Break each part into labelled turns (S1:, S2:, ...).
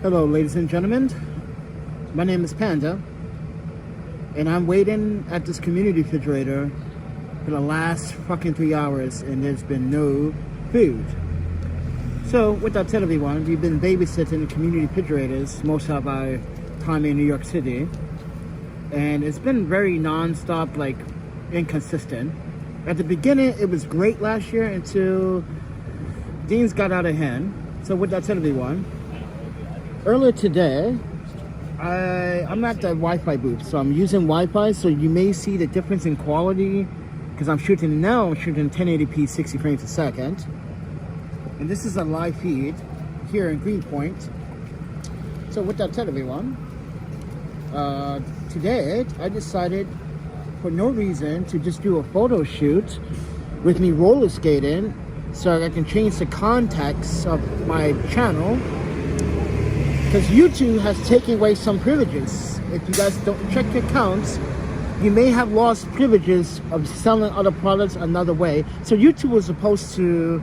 S1: Hello, ladies and gentlemen. My name is Panda, and I'm waiting at this community refrigerator for the last fucking 3 hours, and there's been no food. So, with that said, everyone, we've been babysitting community refrigerators most of our time in New York City, and it's been very non-stop, like, inconsistent. At the beginning, it was great last year until things got out of hand. So, with that said, everyone, earlier today, I'm at the Wi-Fi booth, so I'm using Wi-Fi, so you may see the difference in quality, because I'm shooting 1080p 60 frames a second, and this is a live feed here in Greenpoint. So with that said, everyone, today I decided for no reason to just do a photo shoot with me roller skating so I can change the context of my channel, because YouTube has taken away some privileges. If you guys don't check your accounts, you may have lost privileges of selling other products another way. So YouTube was supposed to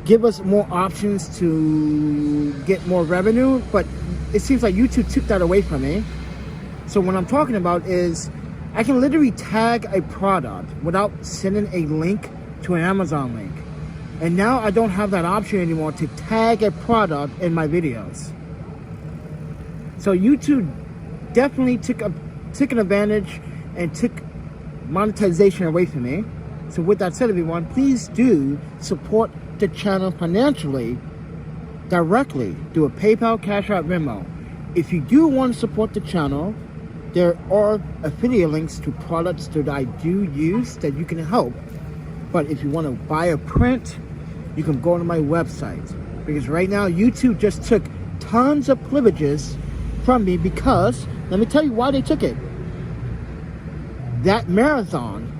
S1: give us more options to get more revenue, but it seems like YouTube took that away from me. So what I'm talking about is I can literally tag a product without sending a link to an Amazon link. And now I don't have that option anymore to tag a product in my videos. So YouTube definitely took an advantage and took monetization away from me. So with that said, everyone, please do support the channel financially directly. Do a PayPal, Cash App, Venmo. If you do want to support the channel, there are affiliate links to products that I do use that you can help. But if you want to buy a print, you can go to my website, because right now YouTube just took tons of privileges from me, because let me tell you why they took it. That marathon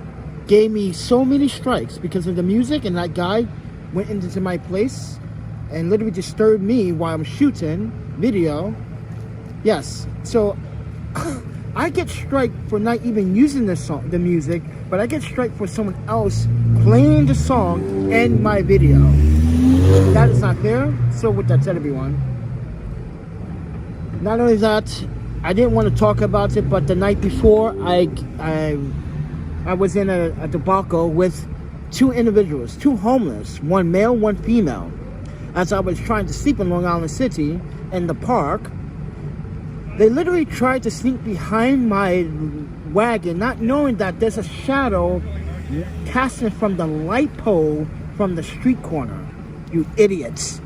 S1: gave me so many strikes because of the music, and that guy went into my place and literally disturbed me while I'm shooting video. Yes, so I get strike for not even using the music, but I get strike for someone else playing the song in my video. That is not fair. So with that said, everyone, not only that, I didn't want to talk about it, but the night before, I was in a debacle with two individuals, two homeless, one male, one female. As I was trying to sleep in Long Island City in the park, they literally tried to sneak behind my wagon, not knowing that there's a shadow casting from the light pole from the street corner. You idiots.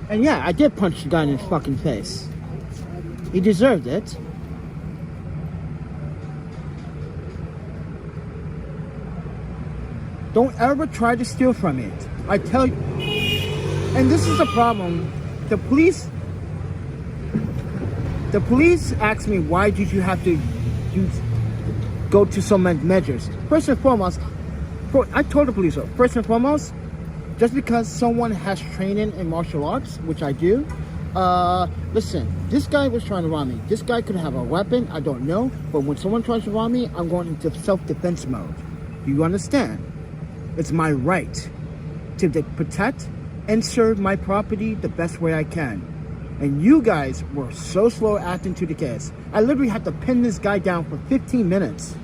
S1: And yeah, I did punch the guy in his fucking face. He deserved it. Don't ever try to steal from it. I tell you. And this is the problem. The police asked me, why did you have to go to so many measures? First and foremost, I told the police, first and foremost, just because someone has training in martial arts, which I do, listen, this guy was trying to rob me. This guy could have a weapon, I don't know, but when someone tries to rob me, I'm going into self-defense mode. Do you understand? It's my right to protect and serve my property the best way I can. And you guys were so slow acting to the case. I literally had to pin this guy down for 15 minutes.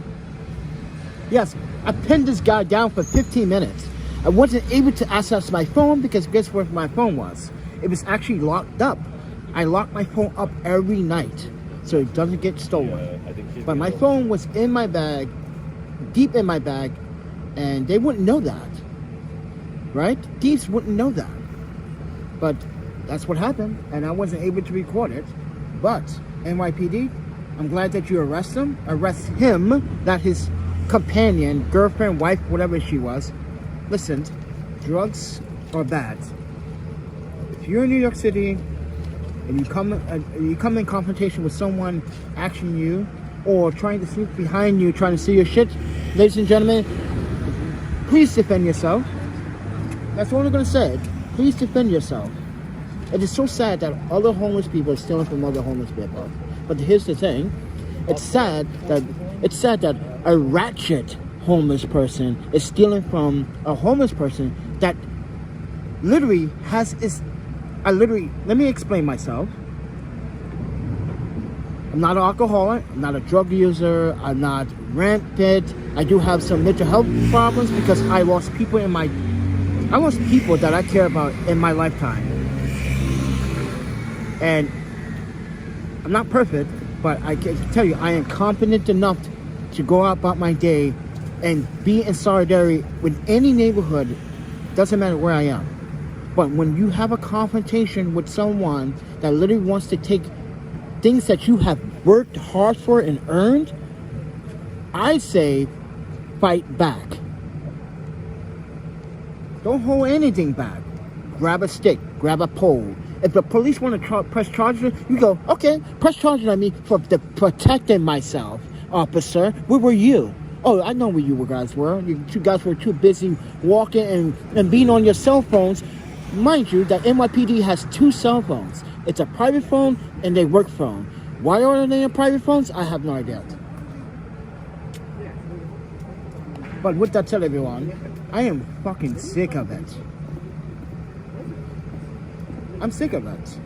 S1: Yes, I pinned this guy down for 15 minutes. I wasn't able to access my phone because guess where my phone was? It was actually locked up. I lock my phone up every night so it doesn't get stolen. But my phone was in my bag, deep in my bag, and they wouldn't know that, right? Thieves wouldn't know that. But that's what happened, and I wasn't able to record it. But NYPD, I'm glad that you arrest him, not his companion, girlfriend, wife, whatever she was. Listen, drugs are bad. If you're in New York City and you come in confrontation with someone actioning you or trying to sneak behind you, trying to steal your shit, ladies and gentlemen, please defend yourself. That's all I'm gonna say. Please defend yourself. It is so sad that other homeless people are stealing from other homeless people. But here's the thing: it's sad that a ratchet homeless person is stealing from a homeless person that literally let me explain myself. I'm not an alcoholic, I'm not a drug user, I'm not rampant. I do have some mental health problems because I lost people that I care about in my lifetime. And I'm not perfect, but I can tell you, I am confident enough to go out about my day and be in solidarity with any neighborhood, doesn't matter where I am. But when you have a confrontation with someone that literally wants to take things that you have worked hard for and earned, I say fight back. Don't hold anything back. Grab a stick, grab a pole. If the police want to press charges, you go, okay, press charges on me for protecting myself, officer. Where were you? Oh, I know where you guys were. You guys were too busy walking and being on your cell phones. Mind you, that NYPD has 2 cell phones. It's a private phone and a work phone. Why are they in private phones? I have no idea. But with that said, everyone, I am fucking sick of it. I'm sick of it.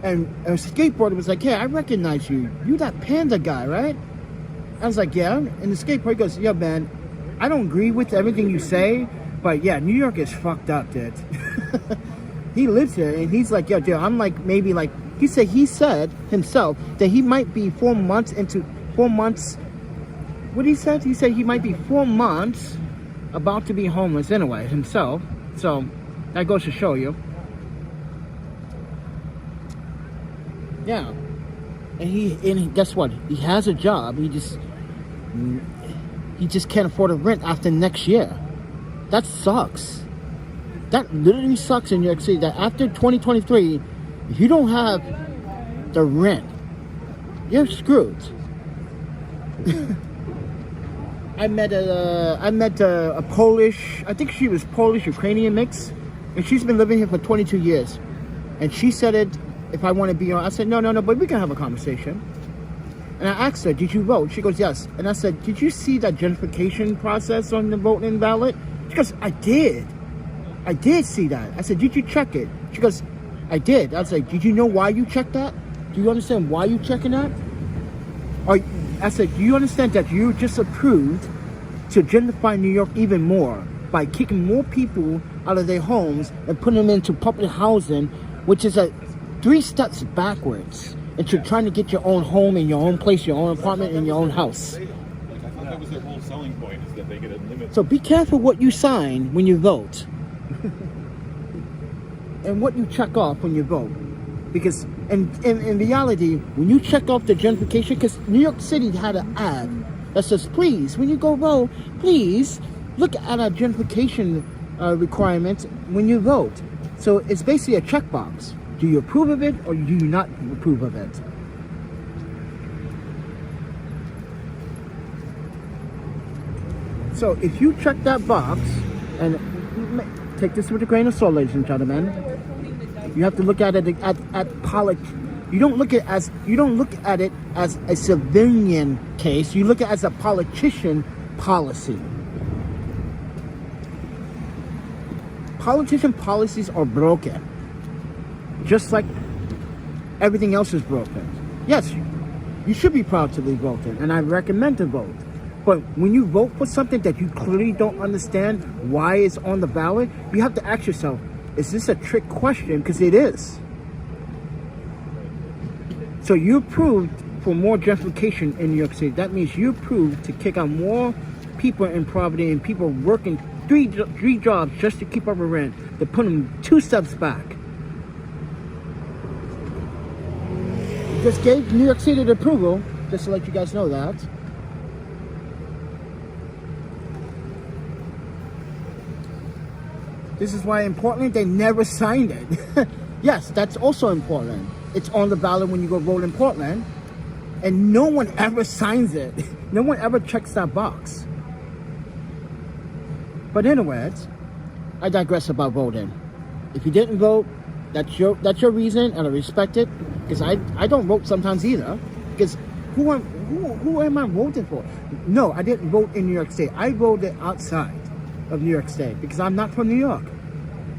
S1: And a skateboarder was like, yeah, I recognize you. You that panda guy, right? I was like, yeah. And the skateboarder goes, yeah, man, I don't agree with everything you say, but yeah, New York is fucked up, dude. He lives here, and he's like, yo, dude, I'm like, maybe like, he said himself that he might be 4 months into 4 months. What he said? He said he might be 4 months about to be homeless anyway, himself. So that goes to show you. Yeah. And guess what? He has a job. He just can't afford a rent after next year. That sucks. That literally sucks in New York City. That after 2023, if you don't have the rent, you're screwed. I met a Polish, I think she was Polish-Ukrainian mix, and she's been living here for 22 years. And she said it, if I want to be on, I said, no, but we can have a conversation. And I asked her, did you vote? She goes, yes. And I said, did you see that gentrification process on the voting ballot? She goes, I did see that. I said, did you check it? She goes, I did. I was like, did you know why you checked that? Do you understand why you checking that? Or I said, do you understand that you just approved to gentrify New York even more by kicking more people out of their homes and putting them into public housing, which is 3 steps backwards into trying to get your own home in your own place, your own apartment, in your own house.
S2: I thought that was their whole selling point, is that they get a limit.
S1: So be careful what you sign when you vote. And what you check off when you vote. Because in reality, when you check off the gentrification, because New York City had an ad that says, please, when you go vote, please look at our gentrification requirements when you vote. So it's basically a checkbox. Do you approve of it or do you not approve of it? So if you check that box, and take this with a grain of salt, ladies and gentlemen, you have to look at it at politics. You don't look at it as a civilian case. You look at it as a politician policy. Politician policies are broken, just like everything else is broken. Yes, you should be proud to be voting, and I recommend to vote. But when you vote for something that you clearly don't understand why it's on the ballot, you have to ask yourself, is this a trick question? Because it is. So you approved for more gentrification in New York City. That means you approved to kick out more people in poverty and people working three jobs just to keep up with rent, to put them 2 steps back. You just gave New York City the approval, just to let you guys know that. This is why important they never signed it. Yes, that's also important. It's on the ballot when you go vote in Portland, and no one ever signs it. No one ever checks that box. But anyways, I digress about voting. If you didn't vote, that's your reason, and I respect it, because I don't vote sometimes either. Because who am I voting for? No, I didn't vote in New York State. I voted outside of New York State because I'm not from New York.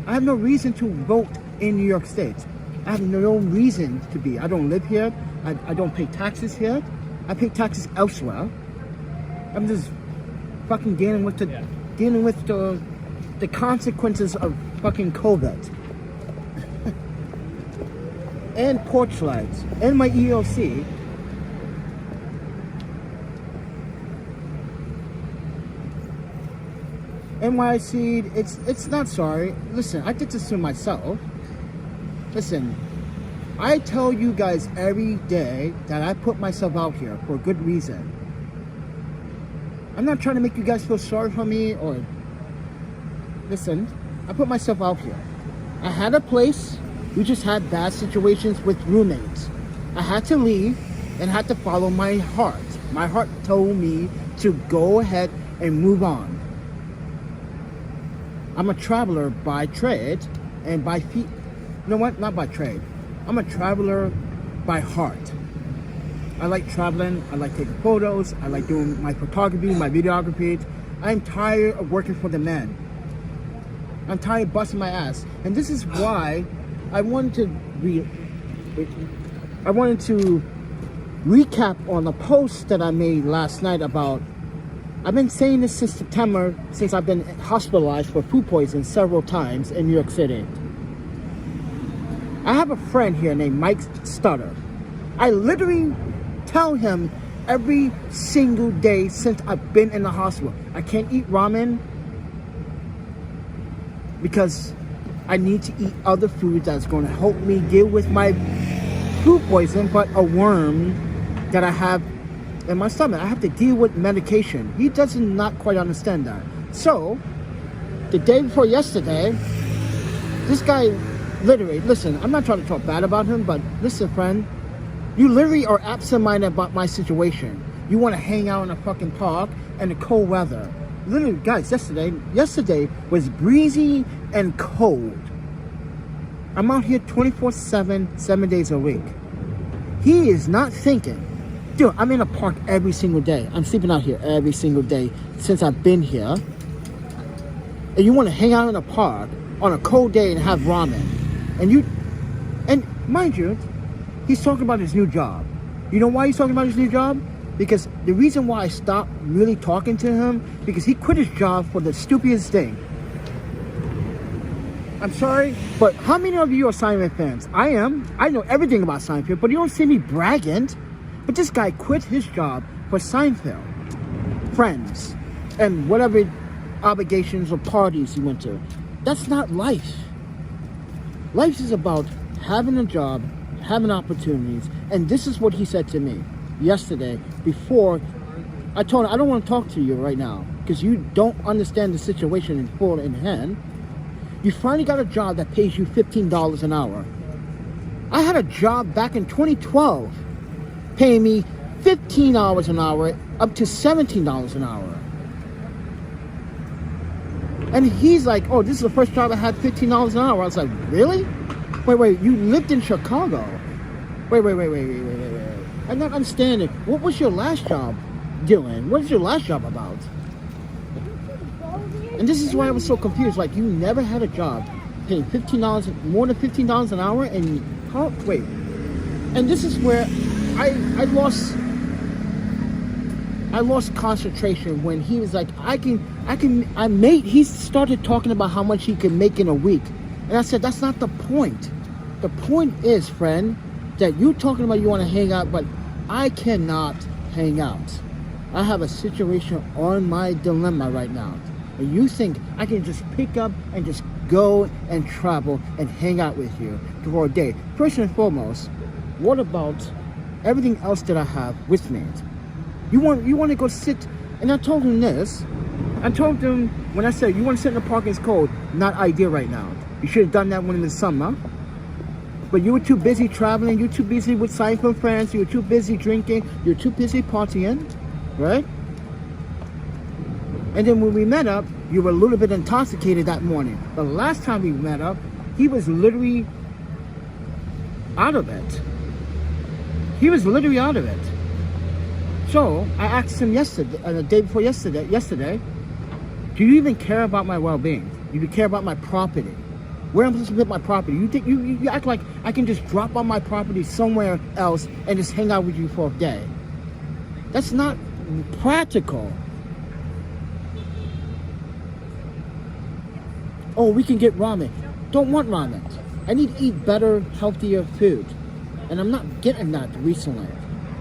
S1: I have no reason to vote in New York State. I have no reason to be. I don't live here. I don't pay taxes here. I pay taxes elsewhere. I'm just fucking dealing with the consequences of fucking COVID. And porch lights. And my EOC. NYC, it's not sorry. Listen, I did this to myself. Listen, I tell you guys every day that I put myself out here for a good reason. I'm not trying to make you guys feel sorry for me or... Listen, I put myself out here. I had a place. We just had bad situations with roommates. I had to leave and had to follow my heart. My heart told me to go ahead and move on. I'm a traveler by trade and by feet. You know what? Not by trade. I'm a traveler by heart. I like traveling. I like taking photos. I like doing my photography, my videography. I'm tired of working for the man. I'm tired of busting my ass. And this is why I wanted to recap on a post that I made last night about... I've been saying this since September, since I've been hospitalized for food poisoning several times in New York City. I have a friend here named Mike Stutter. I literally tell him every single day since I've been in the hospital, I can't eat ramen because I need to eat other food that's going to help me deal with my food poison, but a worm that I have in my stomach. I have to deal with medication. He does not quite understand that. So, the day before yesterday, this guy literally, listen, I'm not trying to talk bad about him, but listen, friend, you literally are absent-minded about my situation. You want to hang out in a fucking park in the cold weather. Literally, guys, yesterday was breezy and cold. I'm out here 24/7, 7 days a week. He is not thinking. Dude, I'm in a park every single day. I'm sleeping out here every single day since I've been here. And you want to hang out in a park on a cold day and have ramen. And mind you, he's talking about his new job. You know why he's talking about his new job? Because the reason why I stopped really talking to him, because he quit his job for the stupidest thing. I'm sorry, but how many of you are Seinfeld fans? I am. I know everything about Seinfeld, but you don't see me bragging. But this guy quit his job for Seinfeld, Friends, and whatever obligations or parties he went to. That's not life. Life is about having a job, having opportunities, and this is what he said to me yesterday before I told him, I don't want to talk to you right now because you don't understand the situation in full in hand. You finally got a job that pays you $15 an hour. I had a job back in 2012 paying me $15 an hour up to $17 an hour. And he's like, oh, this is the first job I had $15 an hour. I was like, really? Wait, you lived in Chicago. Wait. I'm not understanding. What was your last job doing? What was your last job about? And this is why I was so confused. Like, you never had a job paying $15, more than $15 an hour, and how? Wait. And this is where I lost concentration when he was like, he started talking about how much he could make in a week. And I said, that's not the point. The point is, friend, that you're talking about you want to hang out, but I cannot hang out. I have a situation on my dilemma right now. And you think I can just pick up and just go and travel and hang out with you for a day? First and foremost, what about everything else that I have with me? You want to go sit, and I told him this. I told him when I said you want to sit in the park and it's cold, not ideal right now. You should have done that when it was summer. But you were too busy traveling, you were too busy with Seinfeld friends, you were too busy drinking, you were too busy partying, right? And then when we met up, you were a little bit intoxicated that morning. But last time we met up, he was literally out of it. He was literally out of it. So I asked him yesterday, the day before yesterday, do you even care about my well-being? Do you care about my property? Where am I supposed to put my property? You think you act like I can just drop on my property somewhere else and just hang out with you for a day? That's not practical. Oh, we can get ramen. Don't want ramen. I need to eat better, healthier food. And I'm not getting that recently.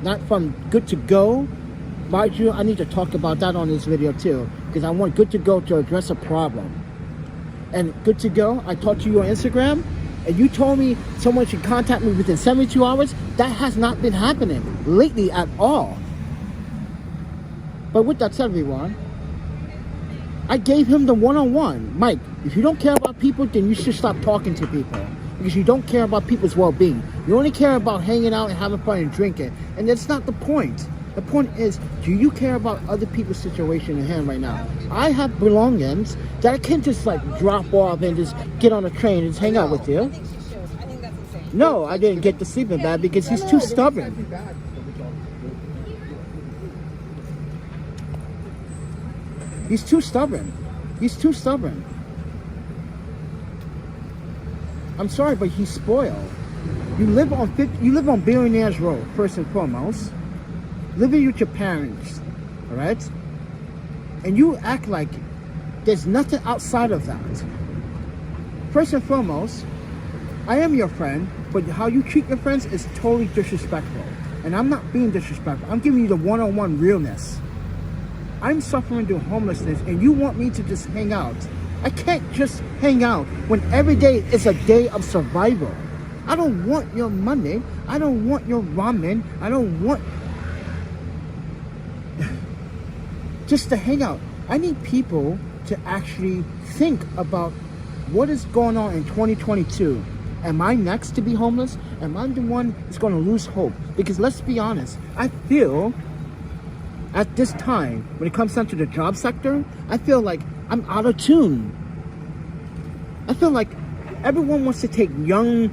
S1: Not from Good to Go. Mind you, I need to talk about that on this video too, because I want Good to Go to address a problem. And Good to Go, I talked to you on Instagram, and you told me someone should contact me within 72 hours. That has not been happening lately at all. But with that said, everyone, I gave him the one-on-one. Mike, if you don't care about people, then you should stop talking to people. Because you don't care about people's well-being. You only care about hanging out and having fun and drinking. And that's not the point. The point is, do you care about other people's situation in hand right now? I have belongings that I can't just like drop off and just get on a train and just hang out with you.
S3: I think she should. I think that's insane.
S1: No, I didn't get the sleeping bag because he's too stubborn. He's too stubborn. He's too stubborn. I'm sorry, but he's spoiled. You live on Billionaires Road, first and foremost. Living with your parents, all right? And you act like there's nothing outside of that. First and foremost, I am your friend, but how you treat your friends is totally disrespectful. And I'm not being disrespectful. I'm giving you the one-on-one realness. I'm suffering through homelessness, and you want me to just hang out. I can't just hang out when every day is a day of survival. I don't want your money. I don't want your ramen. I don't want just to hang out. I need people to actually think about what is going on in 2022. Am I next to be homeless? Am I the one that's going to lose hope? Because let's be honest, I feel at this time, when it comes down to the job sector, I feel like I'm out of tune. I feel like everyone wants to take young,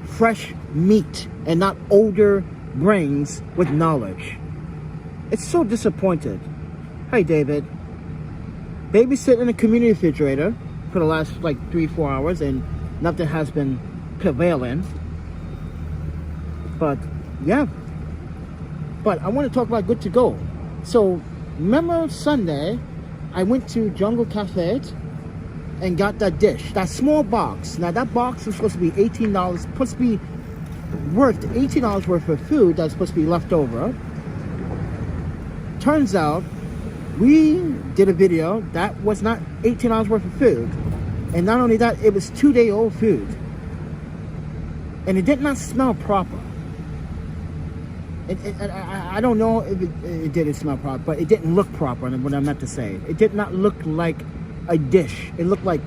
S1: fresh meat and not older brains with knowledge. It's so disappointed. Hey, David. Babysitting in a community refrigerator for the last like 3-4 hours and nothing has been prevailing. But yeah. But I want to talk about Good to Go. So remember Sunday, I went to Jungle Cafe and got that dish, that small box. Now that box was supposed to be $18, supposed to be worth $18 worth of food that's supposed to be left over. Turns out, we did a video that was not $18 worth of food. And not only that, it was 2-day-old food. And it did not smell proper. I don't know if it didn't smell proper, but it didn't look proper, and what I meant to say. It did not look like a dish. It looked like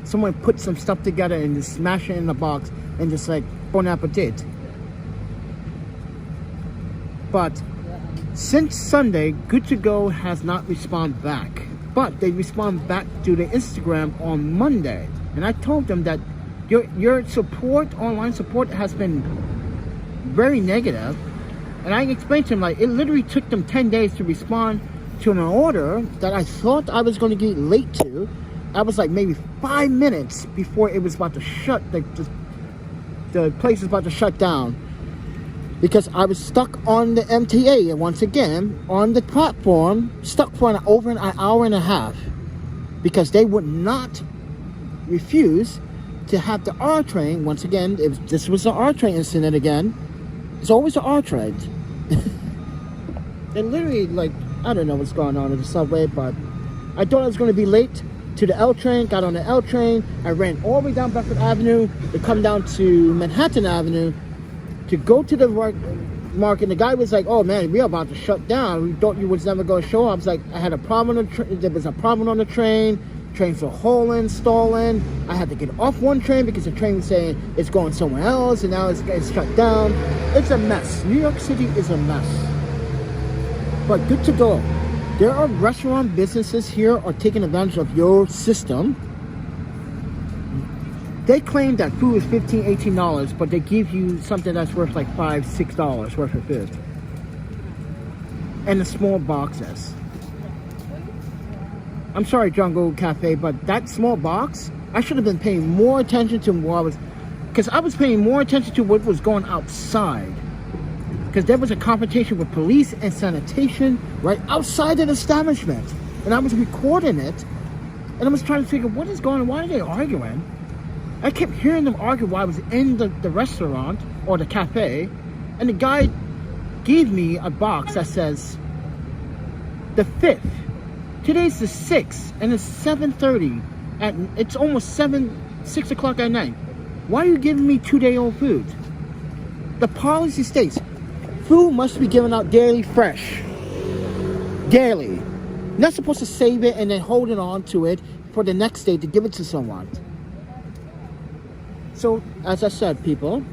S1: someone put some stuff together and just smash it in the box and just like, bon appetit. But since Sunday, Good to Go has not responded back. But they respond back to the Instagram on Monday. And I told them that your support, online support, has been very negative. And I explained to them, like, it literally took them 10 days to respond to an order that I thought I was going to get late to. I was like maybe 5 minutes before it was about to shut, the place was about to shut down. Because I was stuck on the MTA, and once again, on the platform, stuck for over an hour and a half. Because they would not refuse to have the R train. Once again, this was the R train incident again. It's always the R train. And literally, like, I don't know what's going on in the subway, but I thought I was going to be late to the L train, got on the L train. I ran all the way down Bedford Avenue to come down to Manhattan Avenue to go to the market. And the guy was like, oh man, we're about to shut down. We thought you was never going to show up. I was like, I had a problem on the train. There was a problem on the train. Trains were stalling. I had to get off one train because the train was saying it's going somewhere else, and now it's shut down. It's a mess. New York City is a mess. But Good to Go. There are restaurant businesses here are taking advantage of your system. They claim that food is $15, $18, but they give you something that's worth like $5, $6 worth of food. and the small boxes. I'm sorry, Jungle Cafe, but that small box, I should have been paying more attention to what I was, because I was paying more attention to what was going outside. Because there was a confrontation with police and sanitation right outside of the establishment. And I was recording it, and I was trying to figure what is going on, why are they arguing? I kept hearing them argue while I was in the restaurant or the cafe, and the guy gave me a box that says the 5th. Today's the 6th, and it's 7:30. It's almost 6 o'clock at night. Why are you giving me 2-day-old food? The policy states, food must be given out daily fresh. Daily. You're not supposed to save it and then hold it on to it for the next day to give it to someone. So, as I said, people,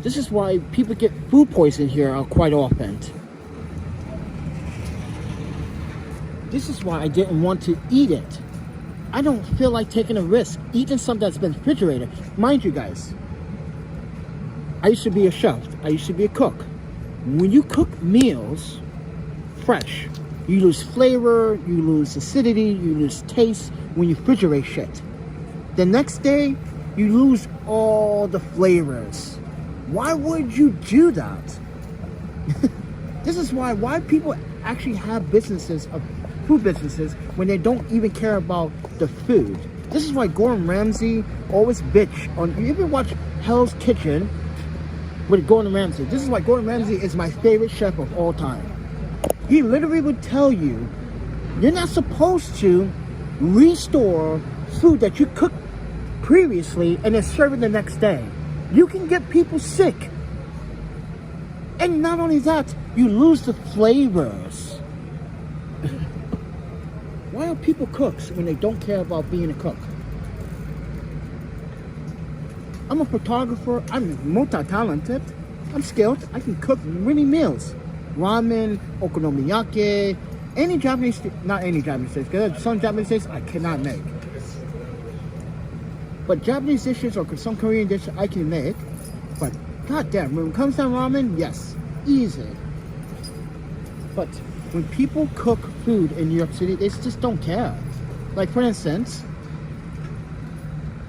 S1: this is why people get food poisoning here quite often. This is why I didn't want to eat it. I don't feel like taking a risk eating something that's been refrigerated. Mind you guys, I used to be a chef. I used to be a cook. When you cook meals fresh, you lose flavor, you lose acidity, you lose taste when you refrigerate shit. The next day, you lose all the flavors. Why would you do that? This is why people actually have businesses of food businesses when they don't even care about the food. This is why Gordon Ramsay always bitch on. You ever watch Hell's Kitchen with Gordon Ramsay? This is why Gordon Ramsay is my favorite chef of all time. He literally would tell you, you're not supposed to restore food that you cooked previously and then serve it the next day. You can get people sick. And not only that, you lose the flavors. Why are people cooks when they don't care about being a cook? I'm a photographer. I'm multi-talented. I'm skilled. I can cook many meals. Ramen, okonomiyaki, any Japanese, not any Japanese dishes, because some Japanese dishes I cannot make. But Japanese dishes or some Korean dishes I can make. But goddamn, when it comes to ramen, yes, easy. But when people cook food in New York City, they just don't care. Like for instance,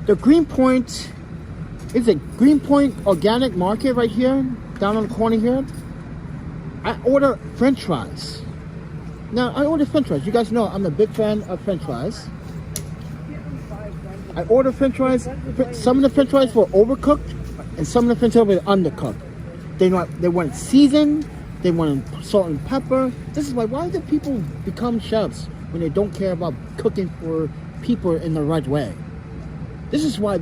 S1: the Greenpoint, is it Greenpoint Organic Market right here, down on the corner here? I order French fries. Now, I order French fries. You guys know I'm a big fan of French fries. I order French fries. Some of the French fries were overcooked, and some of the French fries were undercooked. They want it seasoned. They want salt and pepper. This is why do people become chefs when they don't care about cooking for people in the right way? This is why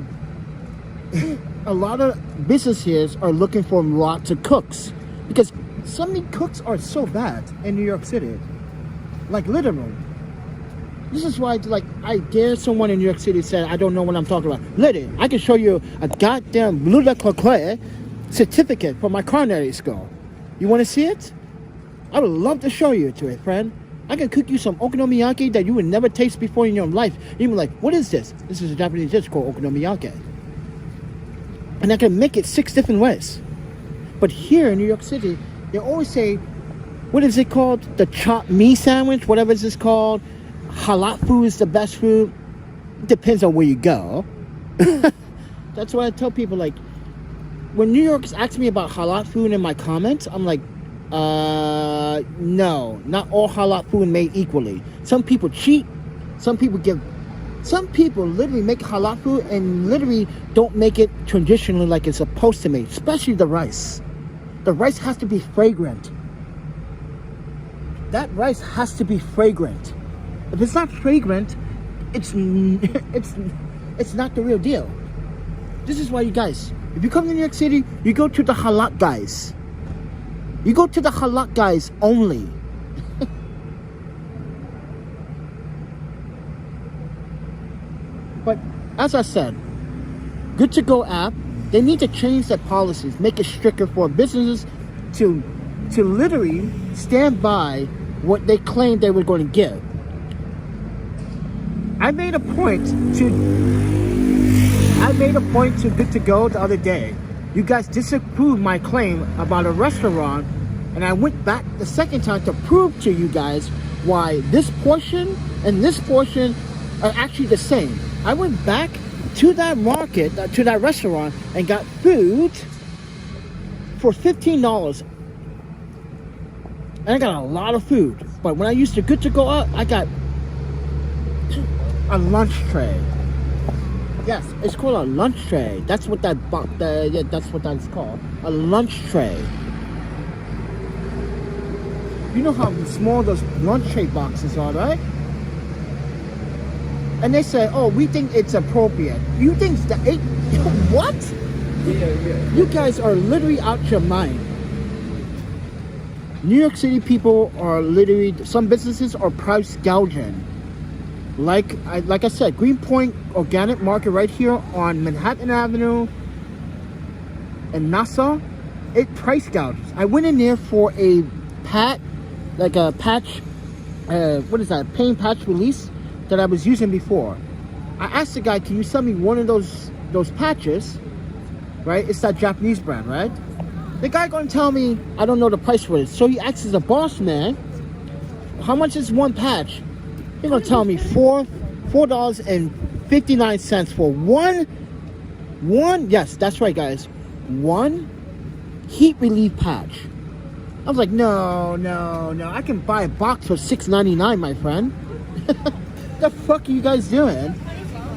S1: a lot of businesses are looking for lots of cooks, because so many cooks are so bad in New York City. Like literally. This is why, like, I dare someone in New York City say I don't know what I'm talking about. Literally, I can show you a goddamn Blue Le Coquet certificate from my culinary school. You want to see it? I would love to show you to it, friend. I can cook you some okonomiyaki that you would never taste before in your life. You'd be like, what is this? This is a Japanese dish called okonomiyaki. And I can make it 6 different ways. But here in New York City, they always say, what is it called? The chopped meat sandwich, whatever it's called. Halal food is the best food. It depends on where you go. That's why I tell people, like, when New Yorkers ask me about halal food in my comments, I'm like, no, not all halal food made equally. Some people cheat. Some people literally make halal food and literally don't make it traditionally like it's supposed to make, especially the rice. The rice has to be fragrant. That rice has to be fragrant. If it's not fragrant, it's not the real deal. This is why, you guys, if you come to New York City, you go to the halal guys. You go to the halal guys only. But as I said, Good To Go app, they need to change their policies, make it stricter for businesses to literally stand by what they claimed they were going to give. I made a point to Good To Go the other day. You guys disapproved my claim about a restaurant And I went back the second time to prove to you guys why this portion and this portion are actually the same. I went back to that market, to that restaurant, and got food for $15. And I got a lot of food. But when I used the good to go out, I got a lunch tray. Yes, it's called a lunch tray. That's what that's what that's called. A lunch tray. You know how small those lunch tray boxes are, right? And they say, oh, we think it's appropriate. You think that it, what?
S2: Yeah.
S1: You guys are literally out your mind. New York City people are literally, some businesses are price gouging. Like I said, Greenpoint Organic Market right here on Manhattan Avenue in Nassau, it price gouges. I went in there for a patch, what is that, paint patch release that I was using before. I asked the guy, can you sell me one of those patches, right? It's that Japanese brand, right? The guy gonna tell me, I don't know the price for it. So he asks the boss man, how much is one patch? He's gonna tell me $4.59 for one, yes, that's right guys, one heat relief patch. I was like, no, I can buy a box for $6.99, my friend. The fuck are you guys doing?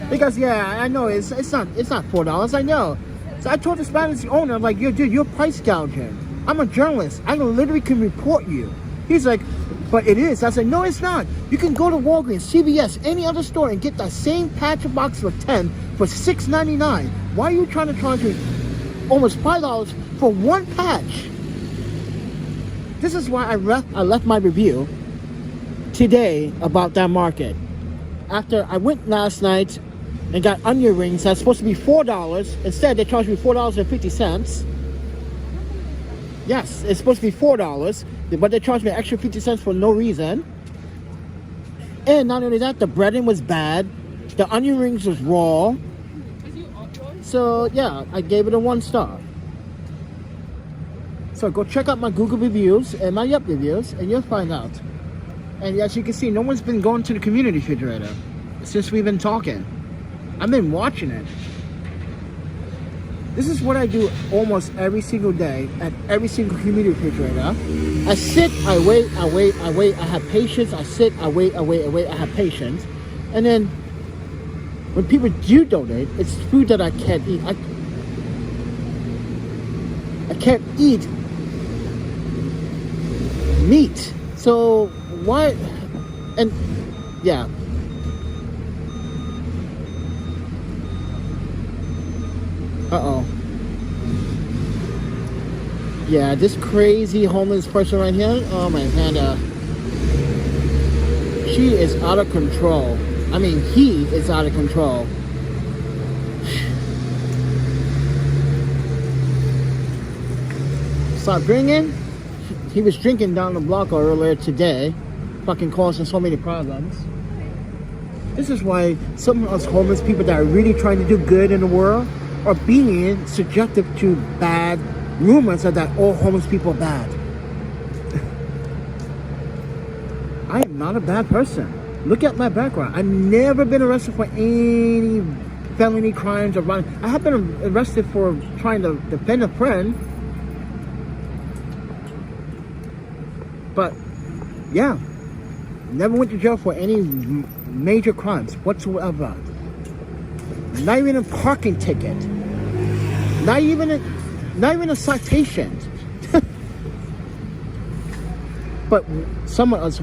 S1: Because yeah, I know it's not $4, I know. So I told the Spanish owner, I'm like, yo, dude, you're price gouging. I'm a journalist. I literally can report you. He's like, but it is. I said, no, it's not. You can go to Walgreens, CVS, any other store and get that same patch of box for $10 for $6.99. Why are you trying to charge me almost $5 for one patch? This is why I left my review today about that market. After I went last night and got onion rings that's supposed to be $4. Instead, they charged me $4.50. Yes, it's supposed to be $4, but they charged me an extra 50 cents for no reason. And not only that, the breading was bad. The onion rings was raw. So yeah, I gave it a 1 star. So go check out my Google reviews and my Yelp reviews, and you'll find out. And as you can see, no one's been going to the community refrigerator since we've been talking. I've been watching it. This is what I do almost every single day at every single community refrigerator. I sit, I wait, I have patience. I sit, I wait, I have patience. And then when people do donate, it's food that I can't eat. I can't eat meat. So why? And yeah. Uh-oh. Yeah, this crazy homeless person right here. Oh my panda. She is out of control. I mean, he is out of control. Stop drinking. He was drinking down the block earlier today. Fucking causing so many problems. This is why some of us homeless people that are really trying to do good in the world are being subjected to bad rumors that all homeless people are bad. I am not a bad person. Look at my background. I've never been arrested for any felony crimes or violence. I have been arrested for trying to defend a friend. But yeah, never went to jail for any major crimes whatsoever. Not even a parking ticket. Not even a citation. But some of us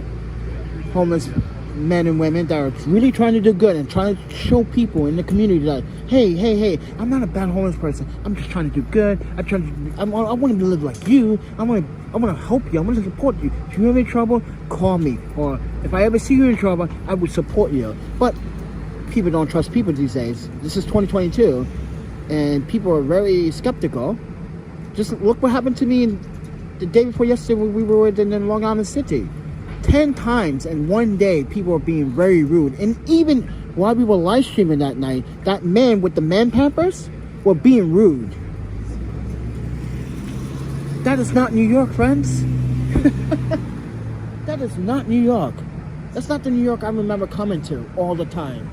S1: homeless men and women that are really trying to do good and trying to show people in the community that, hey, I'm not a bad homeless person. I'm just trying to do good. I want to live like you. I want to help you. I want to support you. If you're in trouble, call me. Or if I ever see you in trouble, I would support you. But people don't trust people these days. This is 2022, and people are very skeptical. Just look what happened to me the day before yesterday when we were in Long Island City. 10 times in one day, people were being very rude. And even while we were live streaming that night, that man with the man pampers were being rude. that is not New York, friends. That is not New York. That's not the New York I remember coming to all the time.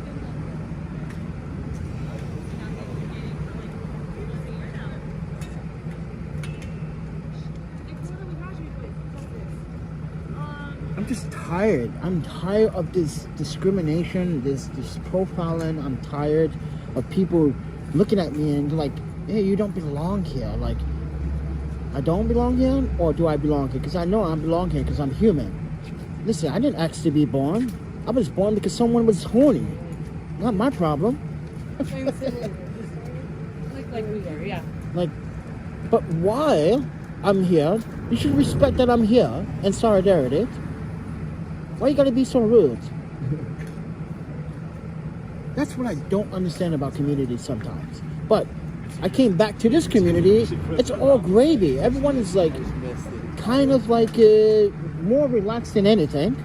S1: I'm just tired. I'm tired of this discrimination, this profiling. I'm tired of people looking at me and like, hey, you don't belong here. Like, I don't belong here, or do I belong here? Because I know I belong here because I'm human. Listen, I didn't ask to be born. I was born because someone was horny. Not my problem.
S3: like we were, yeah.
S1: Like, but while I'm here, you should respect that I'm here in solidarity. Why you gotta be so rude? That's what I don't understand about communities sometimes. But I came back to this community, it's all gravy. Everyone is like, kind of like more relaxed than anything.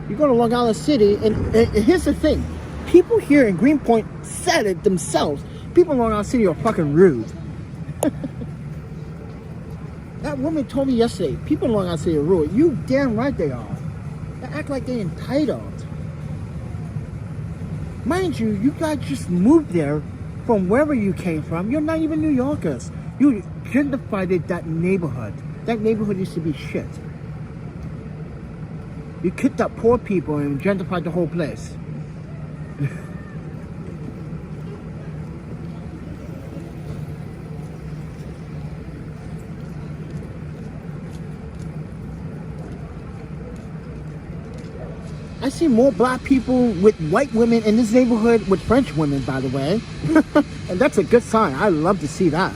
S1: You go to Long Island City, and here's the thing. People here in Greenpoint said it themselves. People in Long Island City are fucking rude. That woman told me yesterday, people in Long Island City are rude. You damn right they are. They act like they're entitled. Mind you, you guys just moved there from wherever you came from. You're not even New Yorkers. You gentrified that neighborhood. That neighborhood used to be shit. You kicked up poor people and gentrified the whole place. I see more black people with white women in this neighborhood with French women, by the way. And that's a good sign. I love to see that.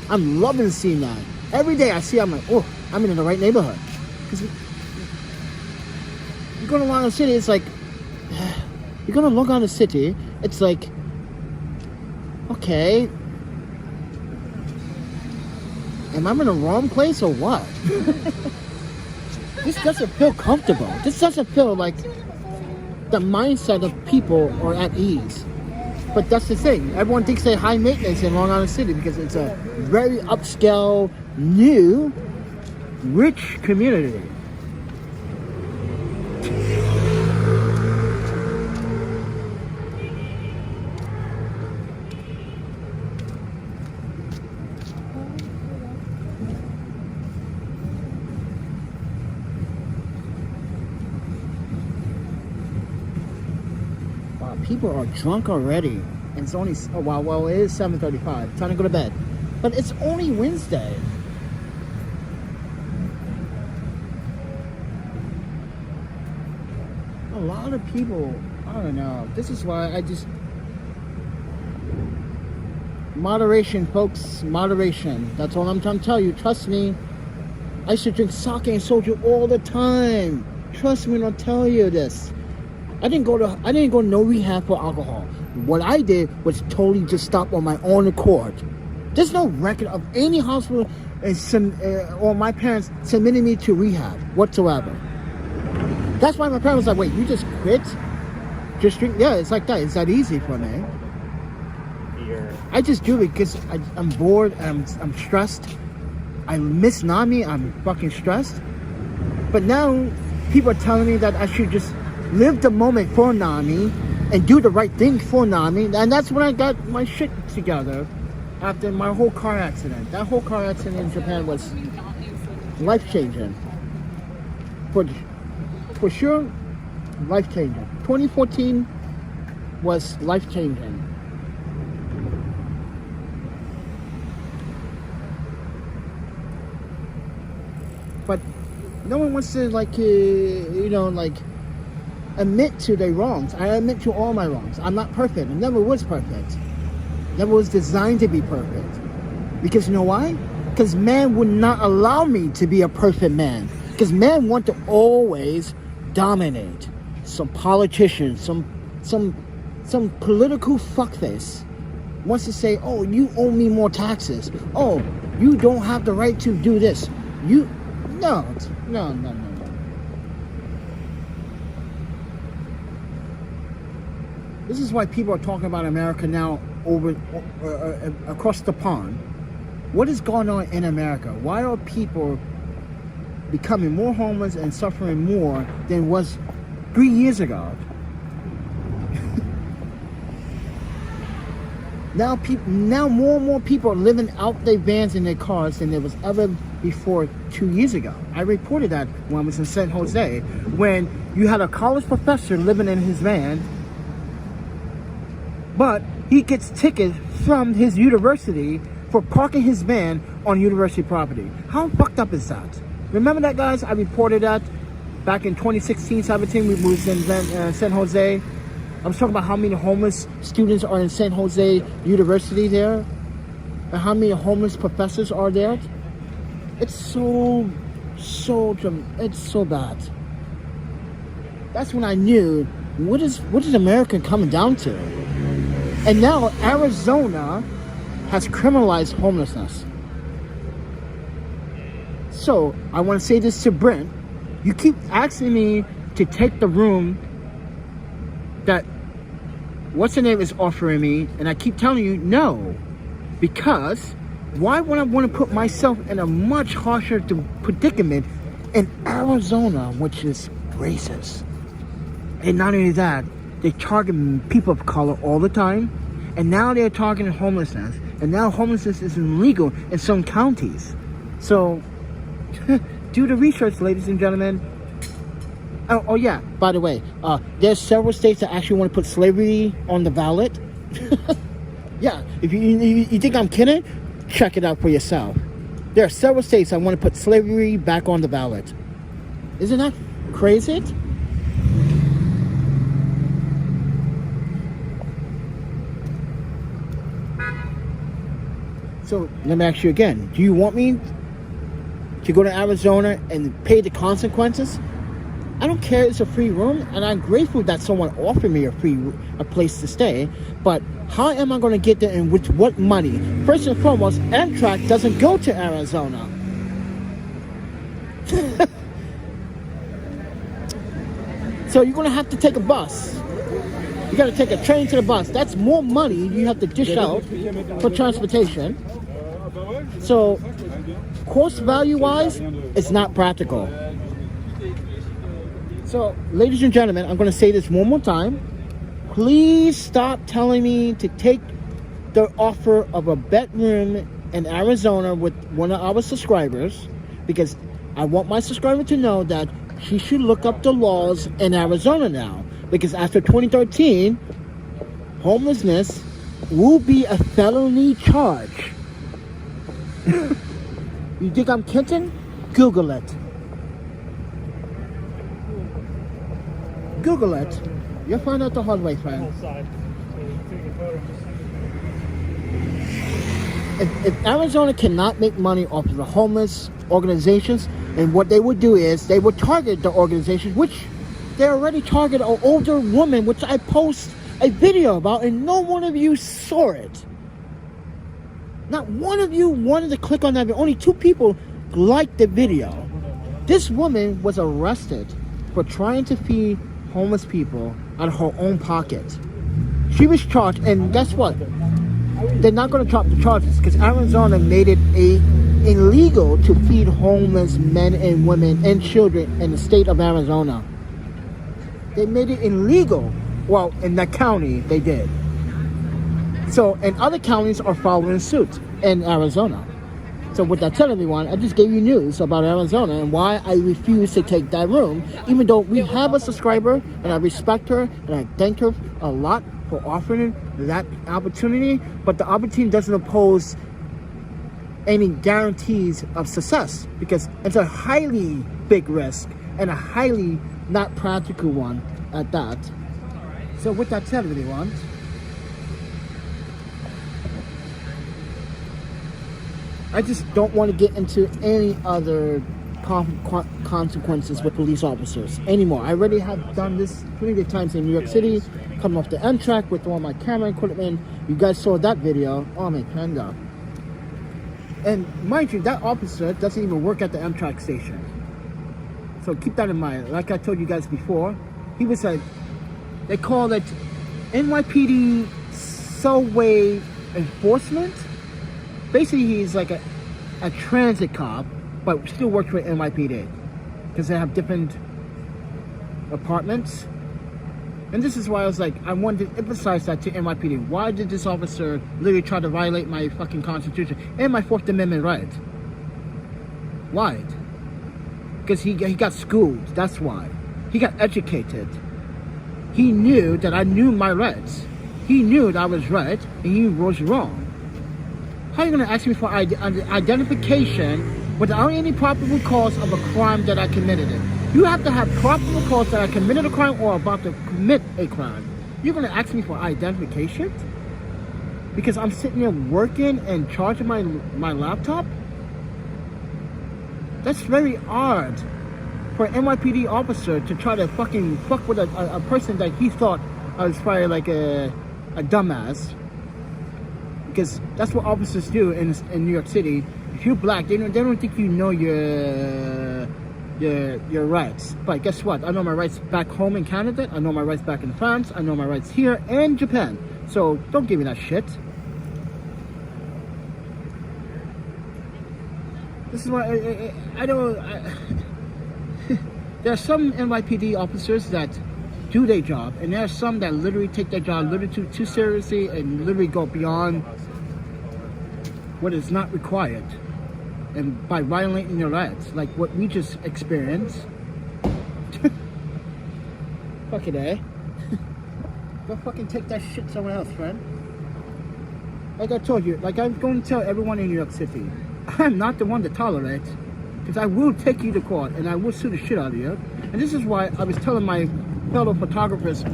S1: I'm loving seeing that. Every day I see, I'm like, oh, I'm in the right neighborhood. Because you go to Long Island City, it's like, you go to Long Island City, it's like, okay, am I in the wrong place or what? This doesn't feel comfortable. This doesn't feel like the mindset of people are at ease. But that's the thing. Everyone thinks they're high maintenance in Long Island City because it's a very upscale, new, rich community. People are drunk already, and it's only, oh, well, it is 7:35. Time to go to bed, but it's only Wednesday. A lot of people, I don't know. This is why I just moderation, folks. Moderation. That's all I'm trying to tell you. Trust me. I used to drink sake and soju all the time. Trust me when I tell you this. I didn't go no rehab for alcohol. What I did was totally just stop on my own accord. There's no record of any hospital or my parents submitting me to rehab whatsoever. That's why my parents was like, wait, you just quit? Just drink? Yeah, it's like that. It's that easy for me. I just do it because I'm bored, I'm stressed. I miss Nami, I'm fucking stressed. But now people are telling me that I should just live the moment for Nami and do the right thing for Nami, and that's when I got my shit together after my whole car accident. That whole car accident in Japan was life-changing. For sure, life-changing. 2014 was life-changing. But no one wants to, like, admit to their wrongs. I admit to all my wrongs. I'm not perfect. I never was perfect. Never was designed to be perfect. Because you know why? Because man would not allow me to be a perfect man. Because man want to always dominate. Some politician, some political fuckface wants to say, oh, you owe me more taxes. Oh, you don't have the right to do this. No. This is why people are talking about America now across the pond. What is going on in America? Why are people becoming more homeless and suffering more than was 3 years ago? Now more and more people are living out their vans in their cars than there was ever before 2 years ago. I reported that when I was in San Jose, when you had a college professor living in his van, but he gets tickets from his university for parking his van on university property. How fucked up is that? Remember that, guys? I reported that back in 2016-17. We was in San Jose. I was talking about how many homeless students are in San Jose University there, and how many homeless professors are there. It's so bad. That's when I knew what is America coming down to. And now Arizona has criminalized homelessness. So I want to say this to Brent. You keep asking me to take the room that what's her name is offering me, and I keep telling you no, because why would I want to put myself in a much harsher predicament in Arizona, which is racist? And not only that, they target people of color all the time, and now they're targeting homelessness, and now homelessness is illegal in some counties. So do the research, ladies and gentlemen. Oh yeah, by the way, there's several states that actually want to put slavery on the ballot. Yeah, if you think I'm kidding, check it out for yourself. There are several states that want to put slavery back on the ballot. Isn't that crazy? So let me ask you again, do you want me to go to Arizona and pay the consequences? I don't care, it's a free room, and I'm grateful that someone offered me a place to stay, but how am I going to get there and with what money? First and foremost, Amtrak doesn't go to Arizona. So you're going to have to take a bus. You got to take a train to the bus. That's more money you have to dish out for transportation. So cost value wise, it's not practical. So, ladies and gentlemen, I'm going to say this one more time. Please stop telling me to take the offer of a bedroom in Arizona with one of our subscribers, because I want my subscriber to know that she should look up the laws in Arizona now. Because after 2013, homelessness will be a felony charge. You think I'm kidding? Google it. Google it. You'll find out the hard way, friend. If Arizona cannot make money off of the homeless organizations, and what they would do is they would target the organizations, which they already target an older woman, which I post a video about, and no one of you saw it. Not one of you wanted to click on that video. Only 2 people liked the video. This woman was arrested for trying to feed homeless people out of her own pocket. She was charged, and guess what? They're not going to drop the charges because Arizona made it illegal to feed homeless men and women and children in the state of Arizona. They made it illegal. Well, in that county, they did. So, and other counties are following suit in Arizona. So with that said, everyone, I just gave you news about Arizona and why I refuse to take that room, even though we have a subscriber, and I respect her, and I thank her a lot for offering that opportunity, but the opportunity doesn't oppose any guarantees of success, because it's a highly big risk and a highly not practical one at that. So with that said, everyone, I just don't want to get into any other consequences with police officers anymore. I already have done this plenty of times in New York City, coming off the Amtrak with all my camera equipment. You guys saw that video. Oh my panda. And mind you, that officer doesn't even work at the Amtrak station. So keep that in mind. Like I told you guys before, he was like, they call it NYPD subway enforcement. basically he's like a transit cop, but still works for NYPD because they have different apartments. And this is why I was like, I wanted to emphasize that to NYPD. Why did this officer literally try to violate my fucking Constitution and my 4th Amendment right? Why? Because he got schooled. That's why. He got educated. He knew that I knew my rights. He knew that I was right and he was wrong. How are you going to ask me for identification without any probable cause of a crime that I committed it? You have to have probable cause that I committed a crime or about to commit a crime. You're going to ask me for identification? Because I'm sitting there working and charging my laptop? That's very odd for an NYPD officer to try to fucking fuck with a person that he thought I was probably like a dumbass. Because that's what officers do in New York City. If you're black, they don't think you know your rights. But guess what? I know my rights back home in Canada. I know my rights back in France. I know my rights here and Japan. So don't give me that shit. This is why I don't. There are some NYPD officers that do their job, and there are some that literally take their job literally too seriously and literally go beyond what is not required, and by violating their rights, like what we just experienced. Fuck it, eh? Go fucking take that shit somewhere else, friend. Like I told you, like I'm going to tell everyone in New York City, I'm not the one to tolerate, because I will take you to court and I will sue the shit out of you. And this is why I was telling my fellow photographers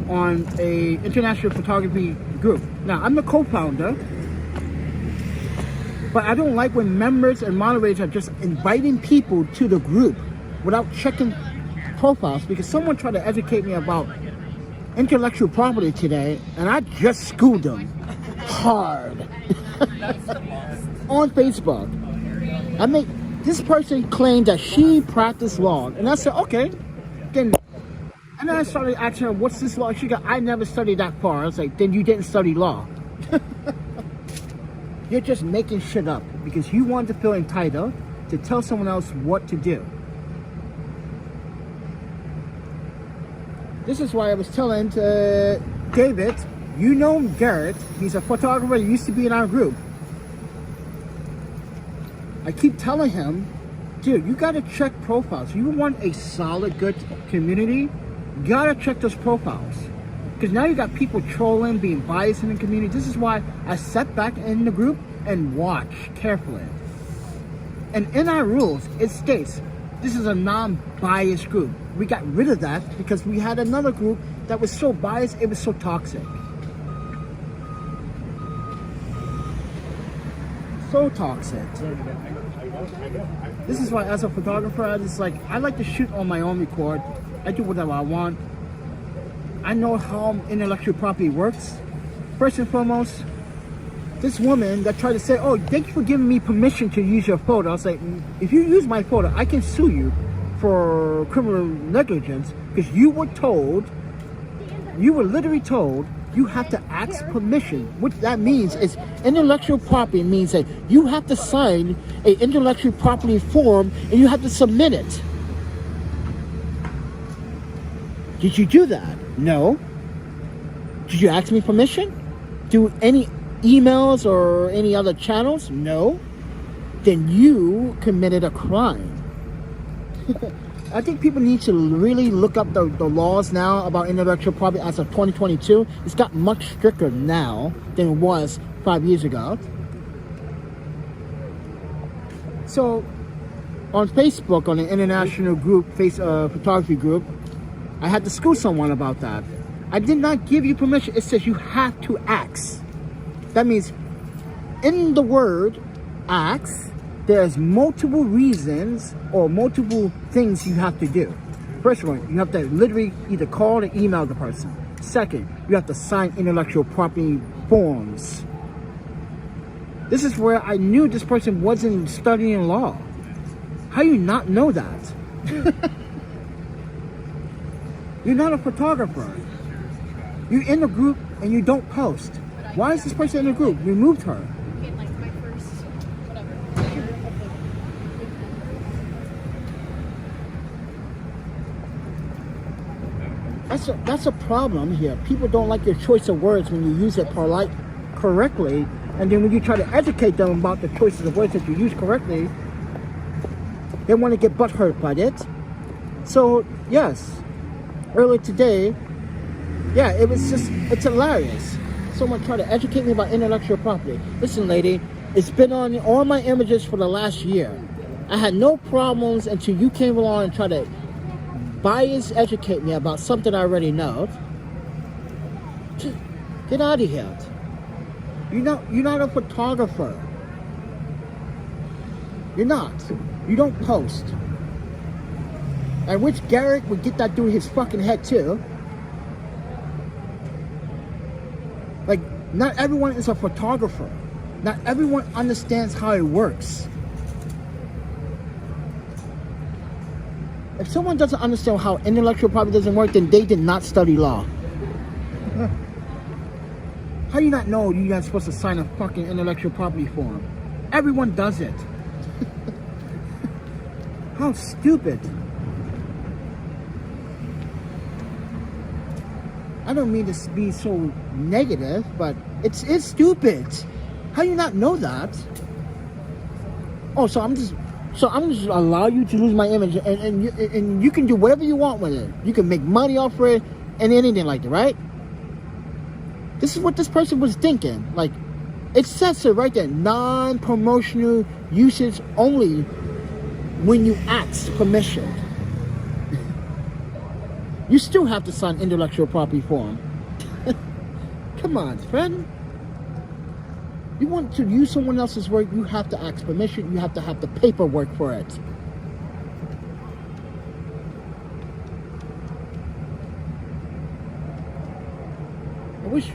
S1: on a international photography group. Now, I'm the co-founder, but I don't like when members and moderators are just inviting people to the group without checking profiles, because someone tried to educate me about intellectual property today, and I just schooled them hard on Facebook. This person claimed that she practiced law, and I said, okay, then. And then I started asking her, what's this law? She got, I never studied that far. I was like, then you didn't study law. You're just making shit up because you want to feel entitled to tell someone else what to do. This is why I was telling David, you know Garrett, he's a photographer, he used to be in our group. I keep telling him, dude, you gotta check profiles. You want a solid, good community, you gotta check those profiles. Because now you got people trolling, being biased in the community. This is why I sat back in the group and watch carefully. And in our rules, it states, this is a non-biased group. We got rid of that because we had another group that was so biased, it was so toxic. So toxic. This is why as a photographer, I like to shoot on my own record. I do whatever I want. I know how intellectual property works. First and foremost, this woman that tried to say, oh, thank you for giving me permission to use your photo. I was like, if you use my photo, I can sue you for criminal negligence because you were literally told you have to ask permission. What that means is intellectual property means that you have to sign an intellectual property form and you have to submit it. Did you do that? No. Did you ask me permission? Do any emails or any other channels? No. Then you committed a crime. I think people need to really look up the laws now about intellectual property as of 2022. It's got much stricter now than it was 5 years ago. So, on Facebook, on an international group, photography group, I had to school someone about that. I did not give you permission. It says you have to ask. That means in the word ask, there's multiple reasons or multiple things you have to do. First one, you have to literally either call or email the person. Second, you have to sign intellectual property forms. This is where I knew this person wasn't studying law. How do you not know that? You're not a photographer. You're in the group and you don't post. Why is this person in the group? Removed her. That's a problem here. People don't like your choice of words when you use it correctly, and then when you try to educate them about the choices of words that you use correctly, they want to get butthurt by it. So yes, earlier today, yeah, it's hilarious. Someone tried to educate me about intellectual property. Listen, lady, it's been on all my images for the last year. I had no problems until you came along and tried to bias educate me about something I already know. Get out of here. You're not a photographer. You're not. You don't post. And which Garrett would get that through his fucking head too. Like, not everyone is a photographer. Not everyone understands how it works. If someone doesn't understand how intellectual property doesn't work, then they did not study law. How do you not know you're not supposed to sign a fucking intellectual property form? Everyone does it. How stupid. I don't mean to be so negative, but it's stupid. How do you not know that? Oh, so I'm just allow you to lose my image, and you can do whatever you want with it. You can make money off of it and anything like that, right? This is what this person was thinking. Like, it says it right there, non-promotional usage only when you ask permission. You still have to sign intellectual property form. Come on, friend. You want to use someone else's work, you have to ask permission. You have to have the paperwork for it. I wish...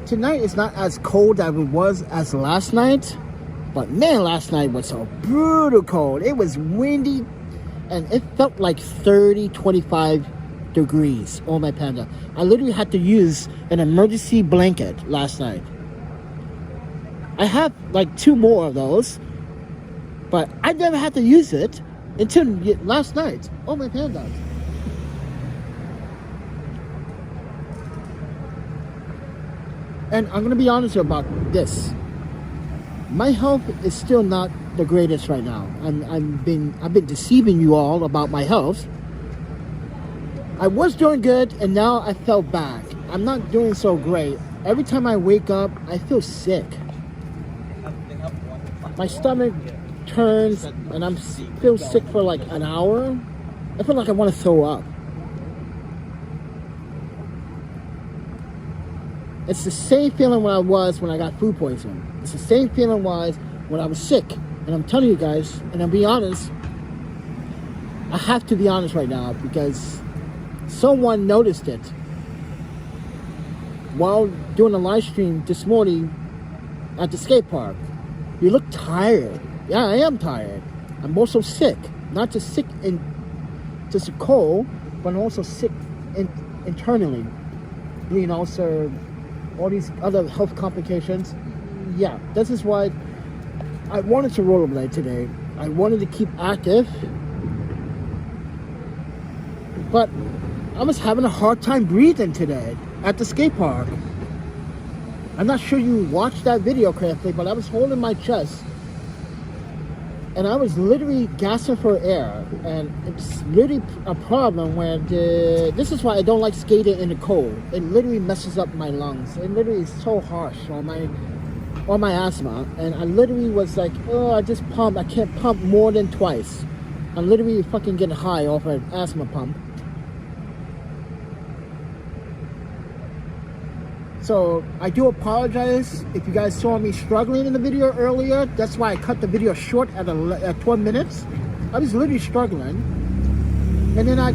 S1: Tonight is not as cold as it was as last night. But man, last night was so brutal cold. It was windy. And it felt like 30, 25 degrees. Oh my panda. I literally had to use an emergency blanket last night. I have like 2 more of those. But I never had to use it until last night. Oh my panda. And I'm going to be honest about this. My health is still not the greatest right now. I've been deceiving you all about my health. I was doing good, and now I fell back. I'm not doing so great. Every time I wake up, I feel sick. My stomach turns, and I feel sick for like an hour. I feel like I want to throw up. It's the same feeling when I got food poisoning. It's the same feeling when I was sick. And I'm telling you guys, and I'll be honest, I have to be honest right now because someone noticed it while doing a live stream this morning at the skate park. You look tired. Yeah, I am tired. I'm also sick. Not just sick in just a cold, but I'm also sick internally. You know, so all these other health complications. Yeah, this is why I wanted to rollerblade today. I wanted to keep active, but I was having a hard time breathing today at the skate park. I'm not sure you watched that video correctly, but I was holding my chest and I was literally gasping for air, and it's literally a problem where this is why I don't like skating in the cold. It literally messes up my lungs. It literally is so harsh on my asthma, and I literally was like, oh, I can't pump more than twice. I'm literally fucking getting high off an asthma pump. So I do apologize if you guys saw me struggling in the video earlier. That's why I cut the video short at 12 minutes. I was literally struggling. And then I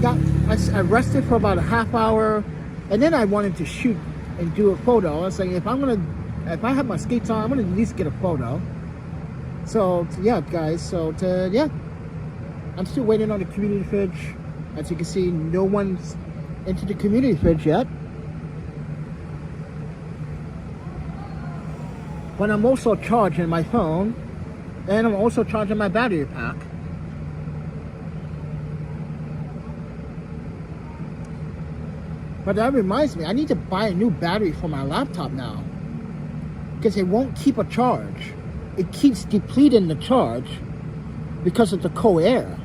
S1: rested for about a half hour, and then I wanted to shoot and do a photo. I was like, if I have my skates on, I'm gonna at least get a photo. So yeah, guys, yeah. I'm still waiting on the community fridge. As you can see, no one's into the community fridge yet. But I'm also charging my phone. And I'm also charging my battery pack. But that reminds me, I need to buy a new battery for my laptop now. Because it won't keep a charge. It keeps depleting the charge because of the cold air.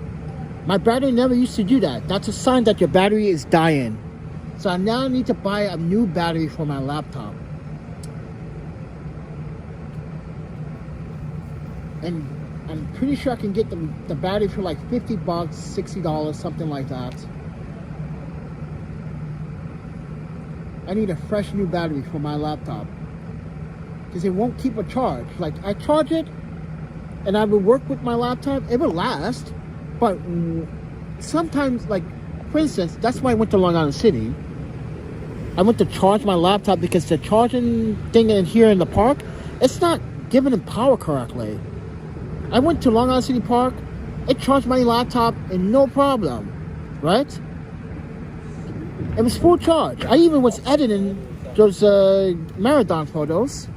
S1: My battery never used to do that. That's a sign that your battery is dying. So I now need to buy a new battery for my laptop. And I'm pretty sure I can get the battery for like $50, $60, something like that. I need a fresh new battery for my laptop. Because it won't keep a charge. Like, I charge it, and I will work with my laptop. It will last. But sometimes, like, for instance, that's why I went to Long Island City. I went to charge my laptop because the charging thing in here in the park, it's not giving it power correctly. I went to Long Island City Park. It charged my laptop and no problem. Right? It was full charge. I even was editing those marathon photos.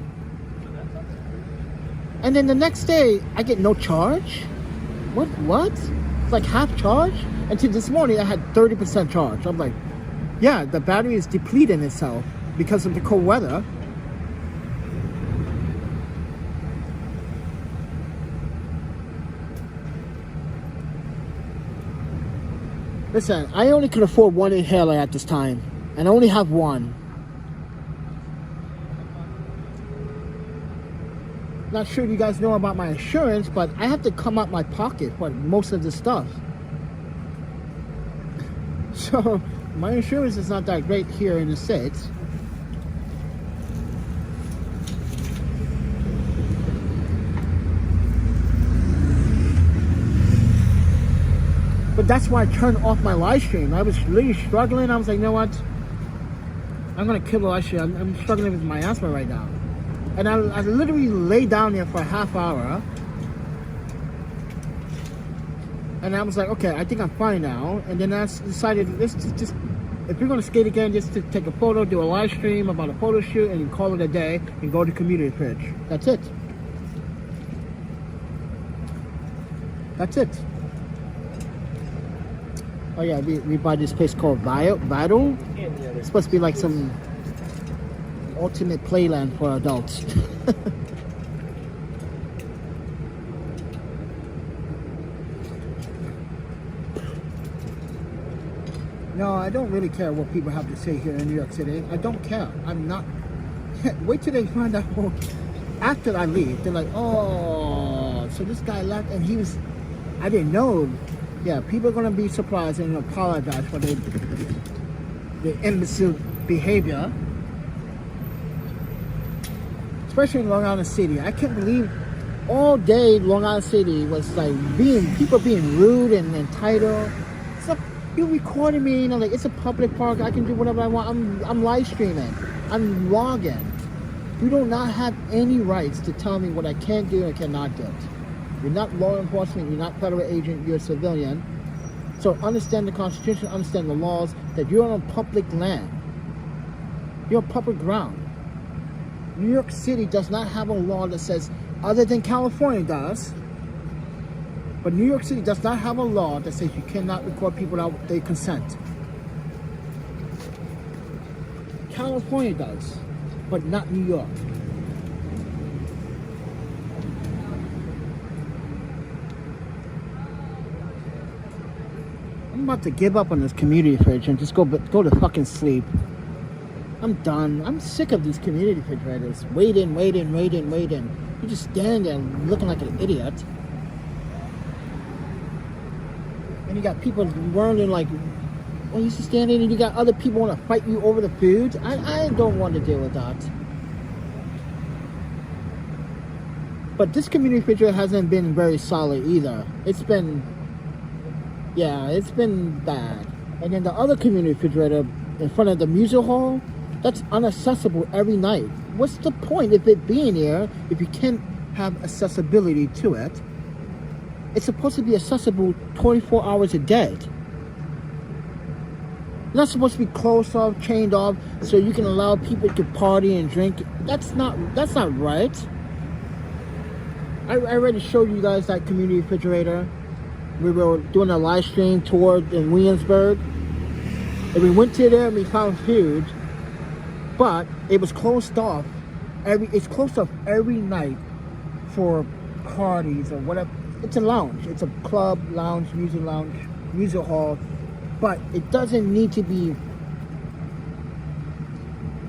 S1: And then the next day, I get no charge? What? It's like half charge? Until this morning, I had 30% charge. I'm like, yeah, the battery is depleting itself because of the cold weather. Listen, I only could afford one inhaler at this time. And I only have one. Not sure if you guys know about my insurance, but I have to come out my pocket for most of the stuff. So, my insurance is not that great here in the States. But that's why I turned off my live stream. I was really struggling. I was like, you know what? I'm going to kill the live stream. I'm struggling with my asthma right now. And I literally lay down there for a half hour. And I was like, okay, I think I'm fine now. And then I decided, let's just if you're going to skate again, just to take a photo, do a live stream about a photo shoot, and you call it a day and go to community fridge. That's it. That's it. Oh yeah, we buy this place called Vital. It's supposed to be like some ultimate playland for adults. No, I don't really care what people have to say here in New York City. I don't care. I'm not. Wait till they find out. After I leave, they're like, oh, so this guy left and he was. I didn't know. Yeah, people are gonna be surprised and apologize for the imbecile behavior. Especially in Long Island City. I can't believe all day Long Island City was like people being rude and entitled. It's like, you're recording me, you know, like it's a public park, I can do whatever I want. I'm live streaming. I'm logging. You do not have any rights to tell me what I can do and cannot do. You're not law enforcement, you're not federal agent, you're a civilian. So understand the Constitution, understand the laws, that you're on public land. You're on public ground. New York City does not have a law that says, other than California does, but New York City does not have a law that says you cannot record people without their consent. California does, but not New York. I'm about to give up on this community fridge and just go to fucking sleep. I'm done. I'm sick of these community refrigerators. Waiting. You just stand there looking like an idiot. And you got people wondering like, well, you just standing and you got other people want to fight you over the food. I don't want to deal with that. But this community refrigerator hasn't been very solid either. It's been bad. And then the other community refrigerator in front of the music hall, that's inaccessible every night. What's the point of it being here if you can't have accessibility to it? It's supposed to be accessible 24 hours a day. You're not supposed to be closed off, chained off, so you can allow people to party and drink. That's not right. I already showed you guys that community refrigerator. We were doing a live stream tour in Williamsburg. And we went to there and we found food. But it was closed off. It's closed off every night for parties or whatever. It's a lounge. It's a club, lounge, music hall. But it doesn't need to be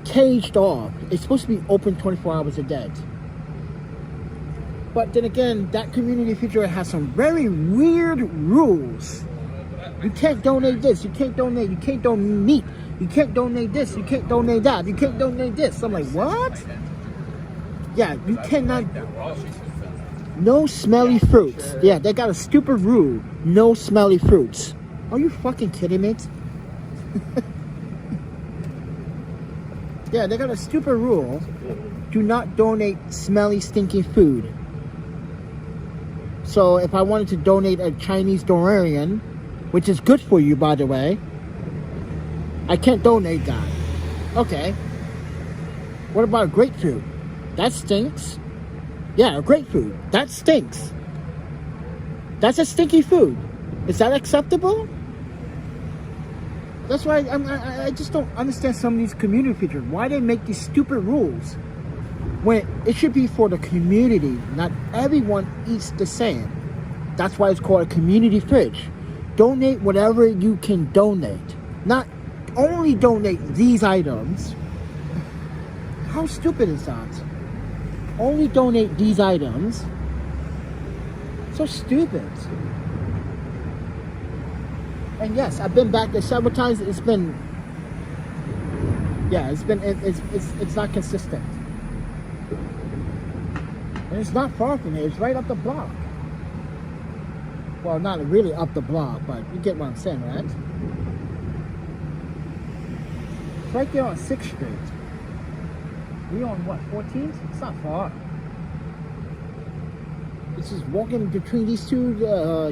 S1: caged off. It's supposed to be open 24 hours a day. But then again, that community refrigerator has some very weird rules. You can't donate this. You can't donate. You can't donate meat. You can't donate this. You can't donate that. You can't donate this. I'm like, what? Yeah, you cannot. No smelly fruits. Yeah, they got a stupid rule. No smelly fruits. Are you fucking kidding me? Yeah, they got a stupid rule. Do not donate smelly, stinky food. So if I wanted to donate a Chinese durian, which is good for you, by the way, I can't donate that. Okay. What about grapefruit? That stinks. Yeah, grapefruit. That stinks. That's a stinky food. Is that acceptable? That's why I just don't understand some of these community features. Why they make these stupid rules when it should be for the community. Not everyone eats the same. That's why it's called a community fridge. Donate whatever you can donate. Not only donate these items. How stupid is that? Only donate these items. So stupid. And yes, I've been back there several times. It's been, yeah, it's not consistent. And it's not far from here. It's right up the block. Well, not really up the block, but you get what I'm saying, right? It's right there on 6th Street. We on what, 14th? It's not far. It's just walking between these two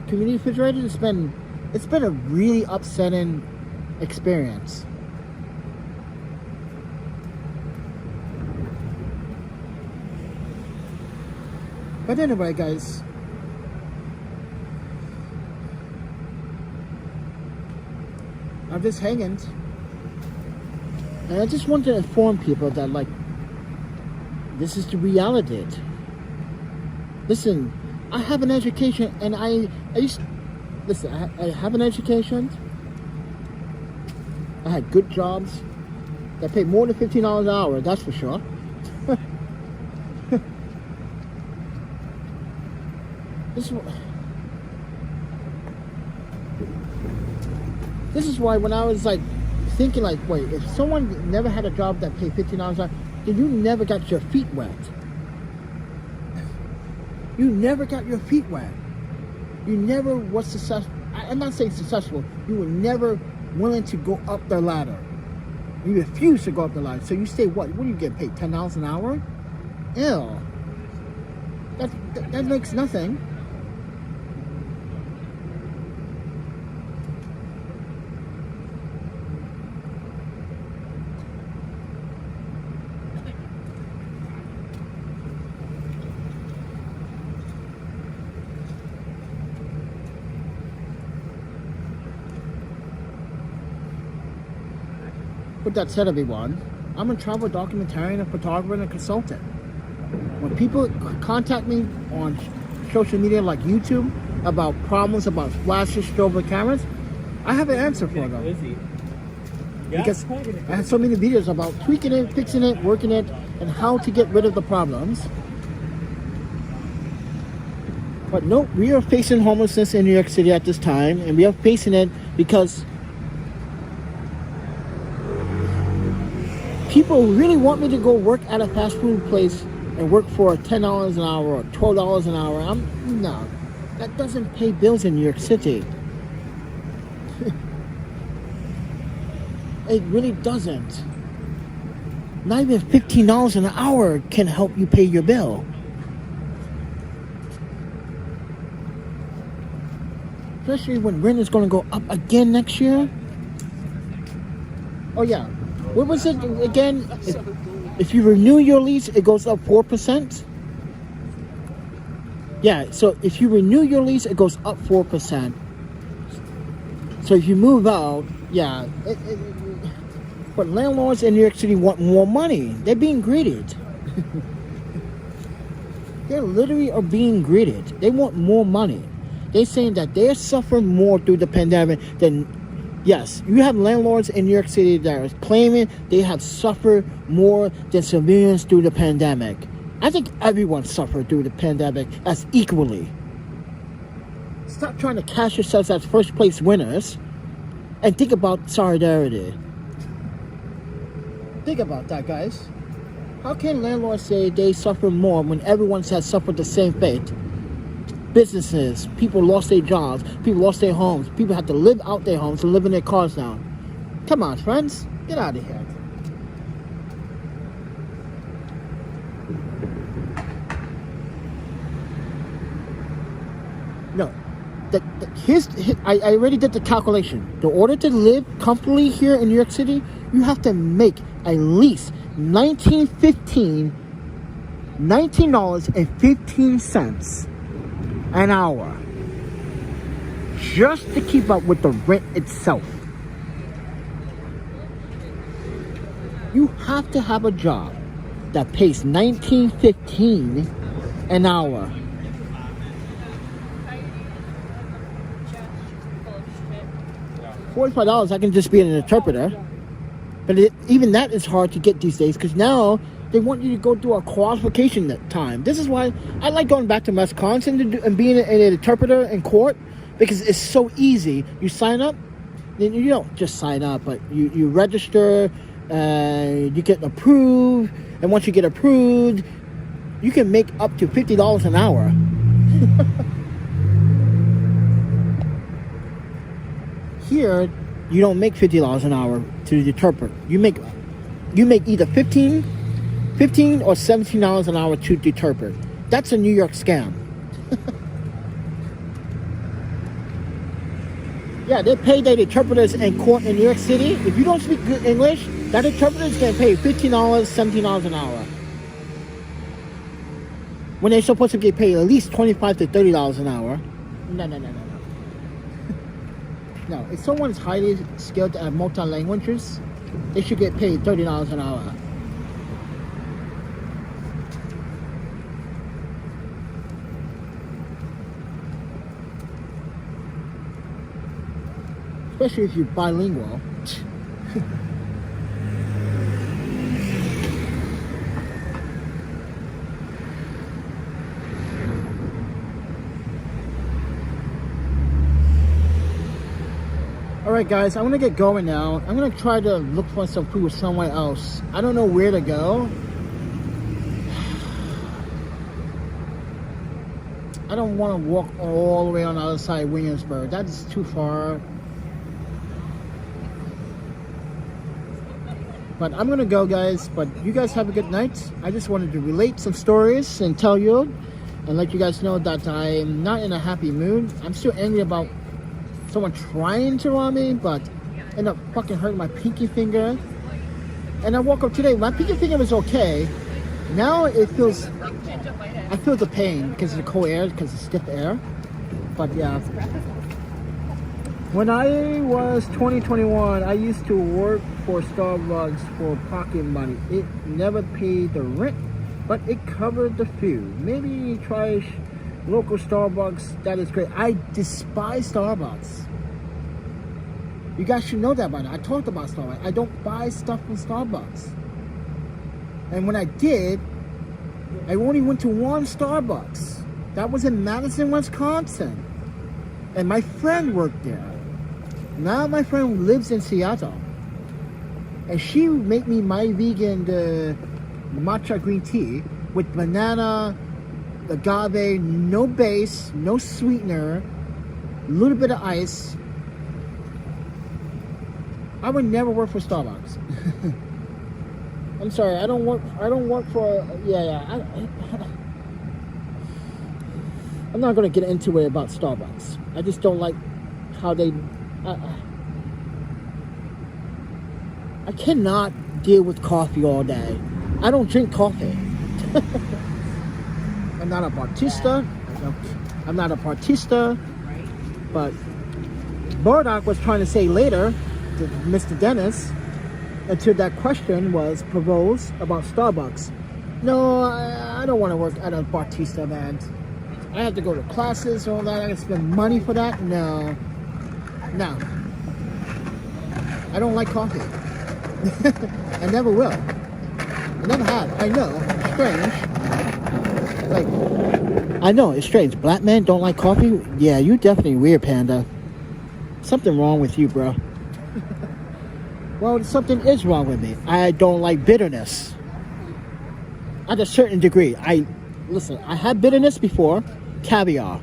S1: community refrigerators. It's been a really upsetting experience. But anyway, guys, I'm just hanging, and I just want to inform people that, like, this is the reality. Listen, I have an education, and I have an education. I had good jobs that paid more than $15 an hour, that's for sure. This is why when I was like thinking, like, wait, if someone never had a job that paid $15 an hour, then you never got your feet wet. You never got your feet wet. You never was successful. I'm not saying successful. You were never willing to go up the ladder. You refused to go up the ladder. So you say, what do you get paid? $10 an hour? Ew. That makes nothing. With that said, everyone, I'm a travel documentarian, a photographer, and a consultant. When people contact me on social media like YouTube about problems about flashes, strobe cameras, I have an answer for them. Because I have so many videos about tweaking it, fixing it, working it, and how to get rid of the problems. But no, we are facing homelessness in New York City at this time, and we are facing it because people really want me to go work at a fast food place and work for $10 an hour or $12 an hour. No, that doesn't pay bills in New York City. It really doesn't. Not even $15 an hour can help you pay your bill. Especially when rent is going to go up again next year. Oh yeah. What was it again? If you renew your lease, it goes up 4%. Yeah, so if you renew your lease, it goes up 4%. So if you move out, yeah. But landlords in New York City want more money. They're being greeted. They literally are being greeted. They want more money. They're saying that they're suffering more through the pandemic than... Yes, you have landlords in New York City that are claiming they have suffered more than civilians through the pandemic. I think everyone suffered through the pandemic as equally. Stop trying to cash yourselves as first place winners and think about solidarity. Think about that, guys. How can landlords say they suffer more when everyone has suffered the same fate? Businesses, people lost their jobs, people lost their homes, people had to live out their homes and live in their cars now. Come on, friends, get out of here. No, I already did the calculation. In order to live comfortably here in New York City, you have to make at least $19.15 an hour just to keep up with the rent itself. You have to have a job that pays $19.15 an hour. $45, I can just be an interpreter. But even that is hard to get these days because now they want you to go through a qualification time. This is why I like going back to Wisconsin and being an interpreter in court because it's so easy. You sign up, then you don't just sign up, but you register, you get approved, and once you get approved, you can make up to $50 an hour. Here, you don't make $50 an hour to interpret. You make either $15 or $17 an hour to interpret. That's a New York scam. Yeah, they pay their interpreters in court in New York City. If you don't speak good English, that interpreter is going to pay $15, $17 an hour. When they're supposed to get paid at least $25 to $30 an hour. No. No, if someone's highly skilled at multi-languages, they should get paid $30 an hour. Especially if you're bilingual. Alright guys, I'm gonna get going now. I'm gonna try to look for some food somewhere else. I don't know where to go. I don't want to walk all the way on the other side of Williamsburg. That is too far. But I'm gonna go, guys. But you guys have a good night. I just wanted to relate some stories and tell you and let you guys know that I'm not in a happy mood. I'm still angry about someone trying to rob me, but ended up fucking hurting my pinky finger. And I woke up today, my pinky finger was okay. Now it feels, I feel the pain because of the cold air, because of stiff air. But yeah. When I was 21, I used to work for Starbucks for pocket money. It never paid the rent, but it covered the food. Maybe try local Starbucks. That is great. I despise Starbucks. You guys should know that by now. I talked about Starbucks. I don't buy stuff from Starbucks. And when I did, I only went to one Starbucks. That was in Madison, Wisconsin. And my friend worked there. Now my friend lives in Seattle. And she made me my vegan matcha green tea with banana, agave, no base, no sweetener, a little bit of ice. I would never work for Starbucks. I'm sorry, I don't work for, I'm not going to get into it about Starbucks. I just don't like how they, I cannot deal with coffee all day. I don't drink coffee. I'm not a barista. know, I'm not a partista, but Burdock was trying to say later to Mr. Dennis, until that question was proposed about Starbucks. No, I don't want to work at a Bartista, man. I have to go to classes and all that. I can spend money for that. No. I don't like coffee. I never will. I never have. I know. Strange. Like, I know, it's strange. Black men don't like coffee? Yeah, you definitely weird, Panda. Something wrong with you, bro. Well, something is wrong with me. I don't like bitterness. At a certain degree. Listen, I had bitterness before. Caviar.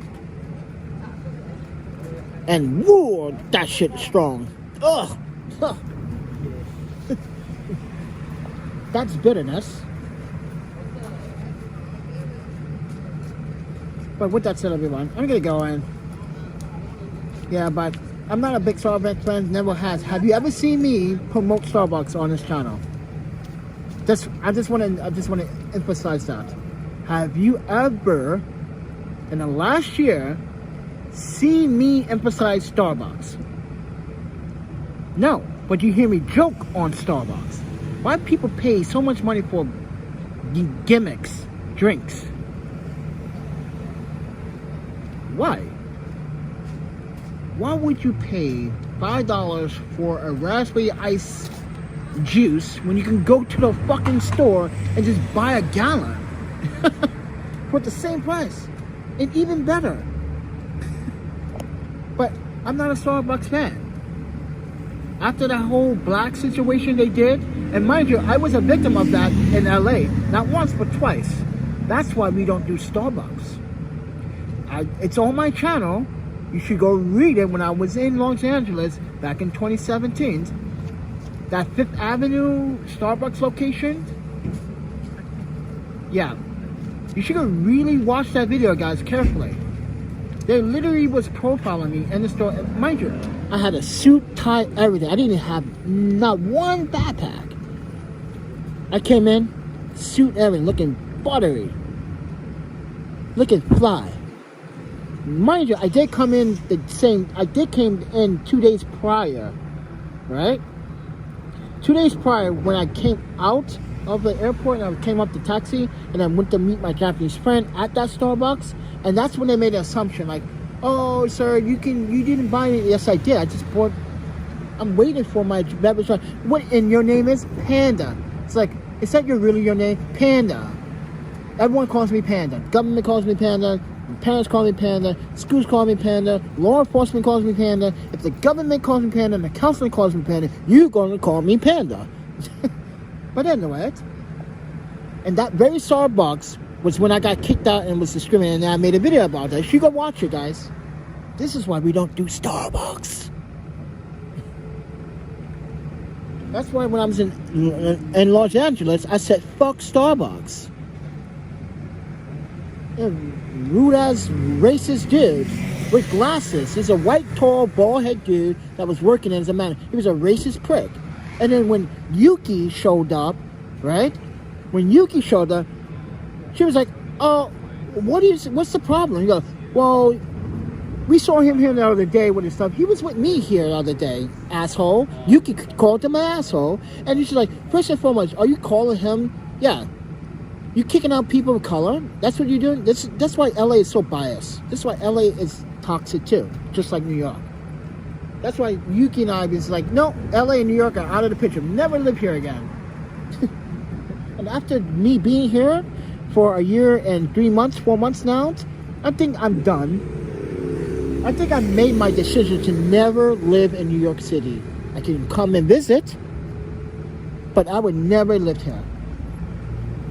S1: And woo, that shit is strong. Ugh. Huh. That's bitterness. But with that said, everyone, I'm gonna go in. Yeah, but I'm not a big Starbucks fan, never has. Have you ever seen me promote Starbucks on this channel? I just want to emphasize that. Have you ever, in the last year, seen me emphasize Starbucks? No, but you hear me joke on Starbucks. Why people pay so much money for gimmicks, drinks? Why? Why would you pay $5 for a raspberry ice juice when you can go to the fucking store and just buy a gallon for the same price and even better? But I'm not a Starbucks fan. After that whole black situation they did, and mind you, I was a victim of that in LA, not once but twice. That's why we don't do Starbucks. It's on my channel. You should go read it. When I was in Los Angeles back in 2017, that 5th Avenue Starbucks location, yeah, you should go really watch that video, guys, carefully. They literally was profiling me in the store. Mind you, I had a suit, tie, everything. I didn't even have not one backpack. I came in, suit, everything, looking buttery, looking fly. Mind you, I did come in came in 2 days prior, right? 2 days prior, when I came out of the airport and I came up the taxi and I went to meet my Japanese friend at that Starbucks, and that's when they made an assumption like, oh, sir, you didn't buy it. Yes, I did. I just bought. I'm waiting for my beverage. What? And your name is Panda. It's like, is that really your name? Panda. Everyone calls me Panda. Government calls me Panda. Parents call me Panda. Schools call me Panda. Law enforcement calls me Panda. If the government calls me Panda and the counselor calls me Panda, you're going to call me Panda. But anyway, and that very Starbucks was when I got kicked out and was discriminated, and I made a video about that. You should go watch it, guys. This is why we don't do Starbucks. That's why when I was in Los Angeles, I said, fuck Starbucks. Rude ass racist dude with glasses. He's a white, tall, bald head dude that was working as a man. He was a racist prick. And then when Yuki showed up, right? When Yuki showed up, she was like, oh, what's the problem? He goes, well, we saw him here the other day with his stuff. He was with me here the other day, asshole. Yuki called him an asshole. And she's like, first and foremost, are you calling him? Yeah. You kicking out people of color? That's what you're doing? That's why LA is so biased. That's why LA is toxic too, just like New York. That's why Yuki and I was like, no, LA and New York are out of the picture. Never live here again. And after me being here for a year and 3 months, 4 months now, I think I'm done. I think I made my decision to never live in New York City. I can come and visit, but I would never live here.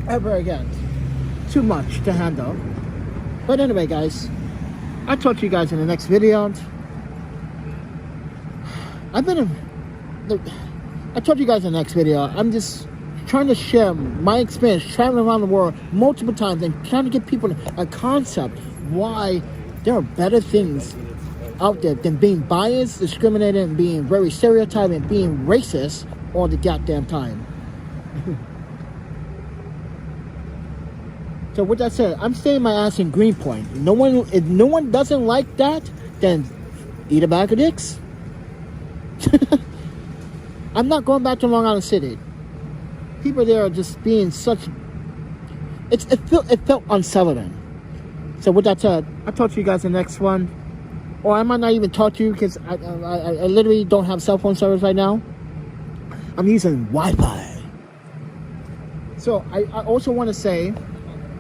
S1: Ever again. Too much to handle. But anyway, guys, I'll talk to you guys in the next video. I told you guys in the next video, I'm just trying to share my experience traveling around the world multiple times and trying to give people a concept why there are better things out there than being biased, discriminated, and being very stereotyped and being racist all the goddamn time. So with that said, I'm staying my ass in Greenpoint. If no one doesn't like that, then eat a bag of dicks. I'm not going back to Long Island City. People there are just being such. It felt unsettling. So with that said, I'll talk to you guys in the next one. Or I might not even talk to you because I literally don't have cell phone service right now. I'm using Wi-Fi. So I also want to say,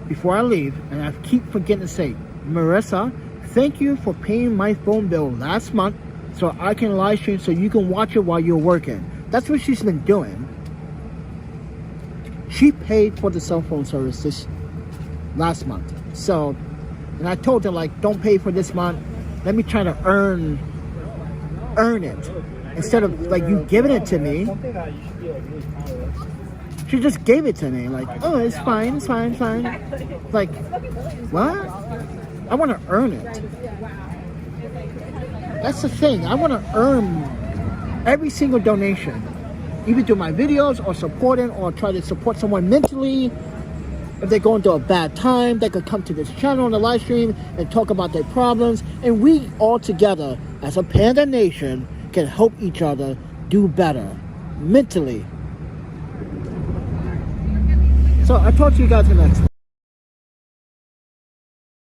S1: before I leave, and I keep forgetting to say, Marissa, thank you for paying my phone bill last month so I can live stream so you can watch it while you're working. That's what she's been doing. She paid for the cell phone service this last month. So, and I told her, like, don't pay for this month. Let me try to earn it. Instead of, like, you giving it to me. She just gave it to me. Like, oh, it's fine. Like, what? I want to earn it. That's the thing. I want to earn every single donation. Either through my videos or supporting or try to support someone mentally. If they're going through a bad time, they could come to this channel on the live stream and talk about their problems. And we all together, as a Panda Nation, can help each other do better mentally. So I'll talk to you guys in the next one.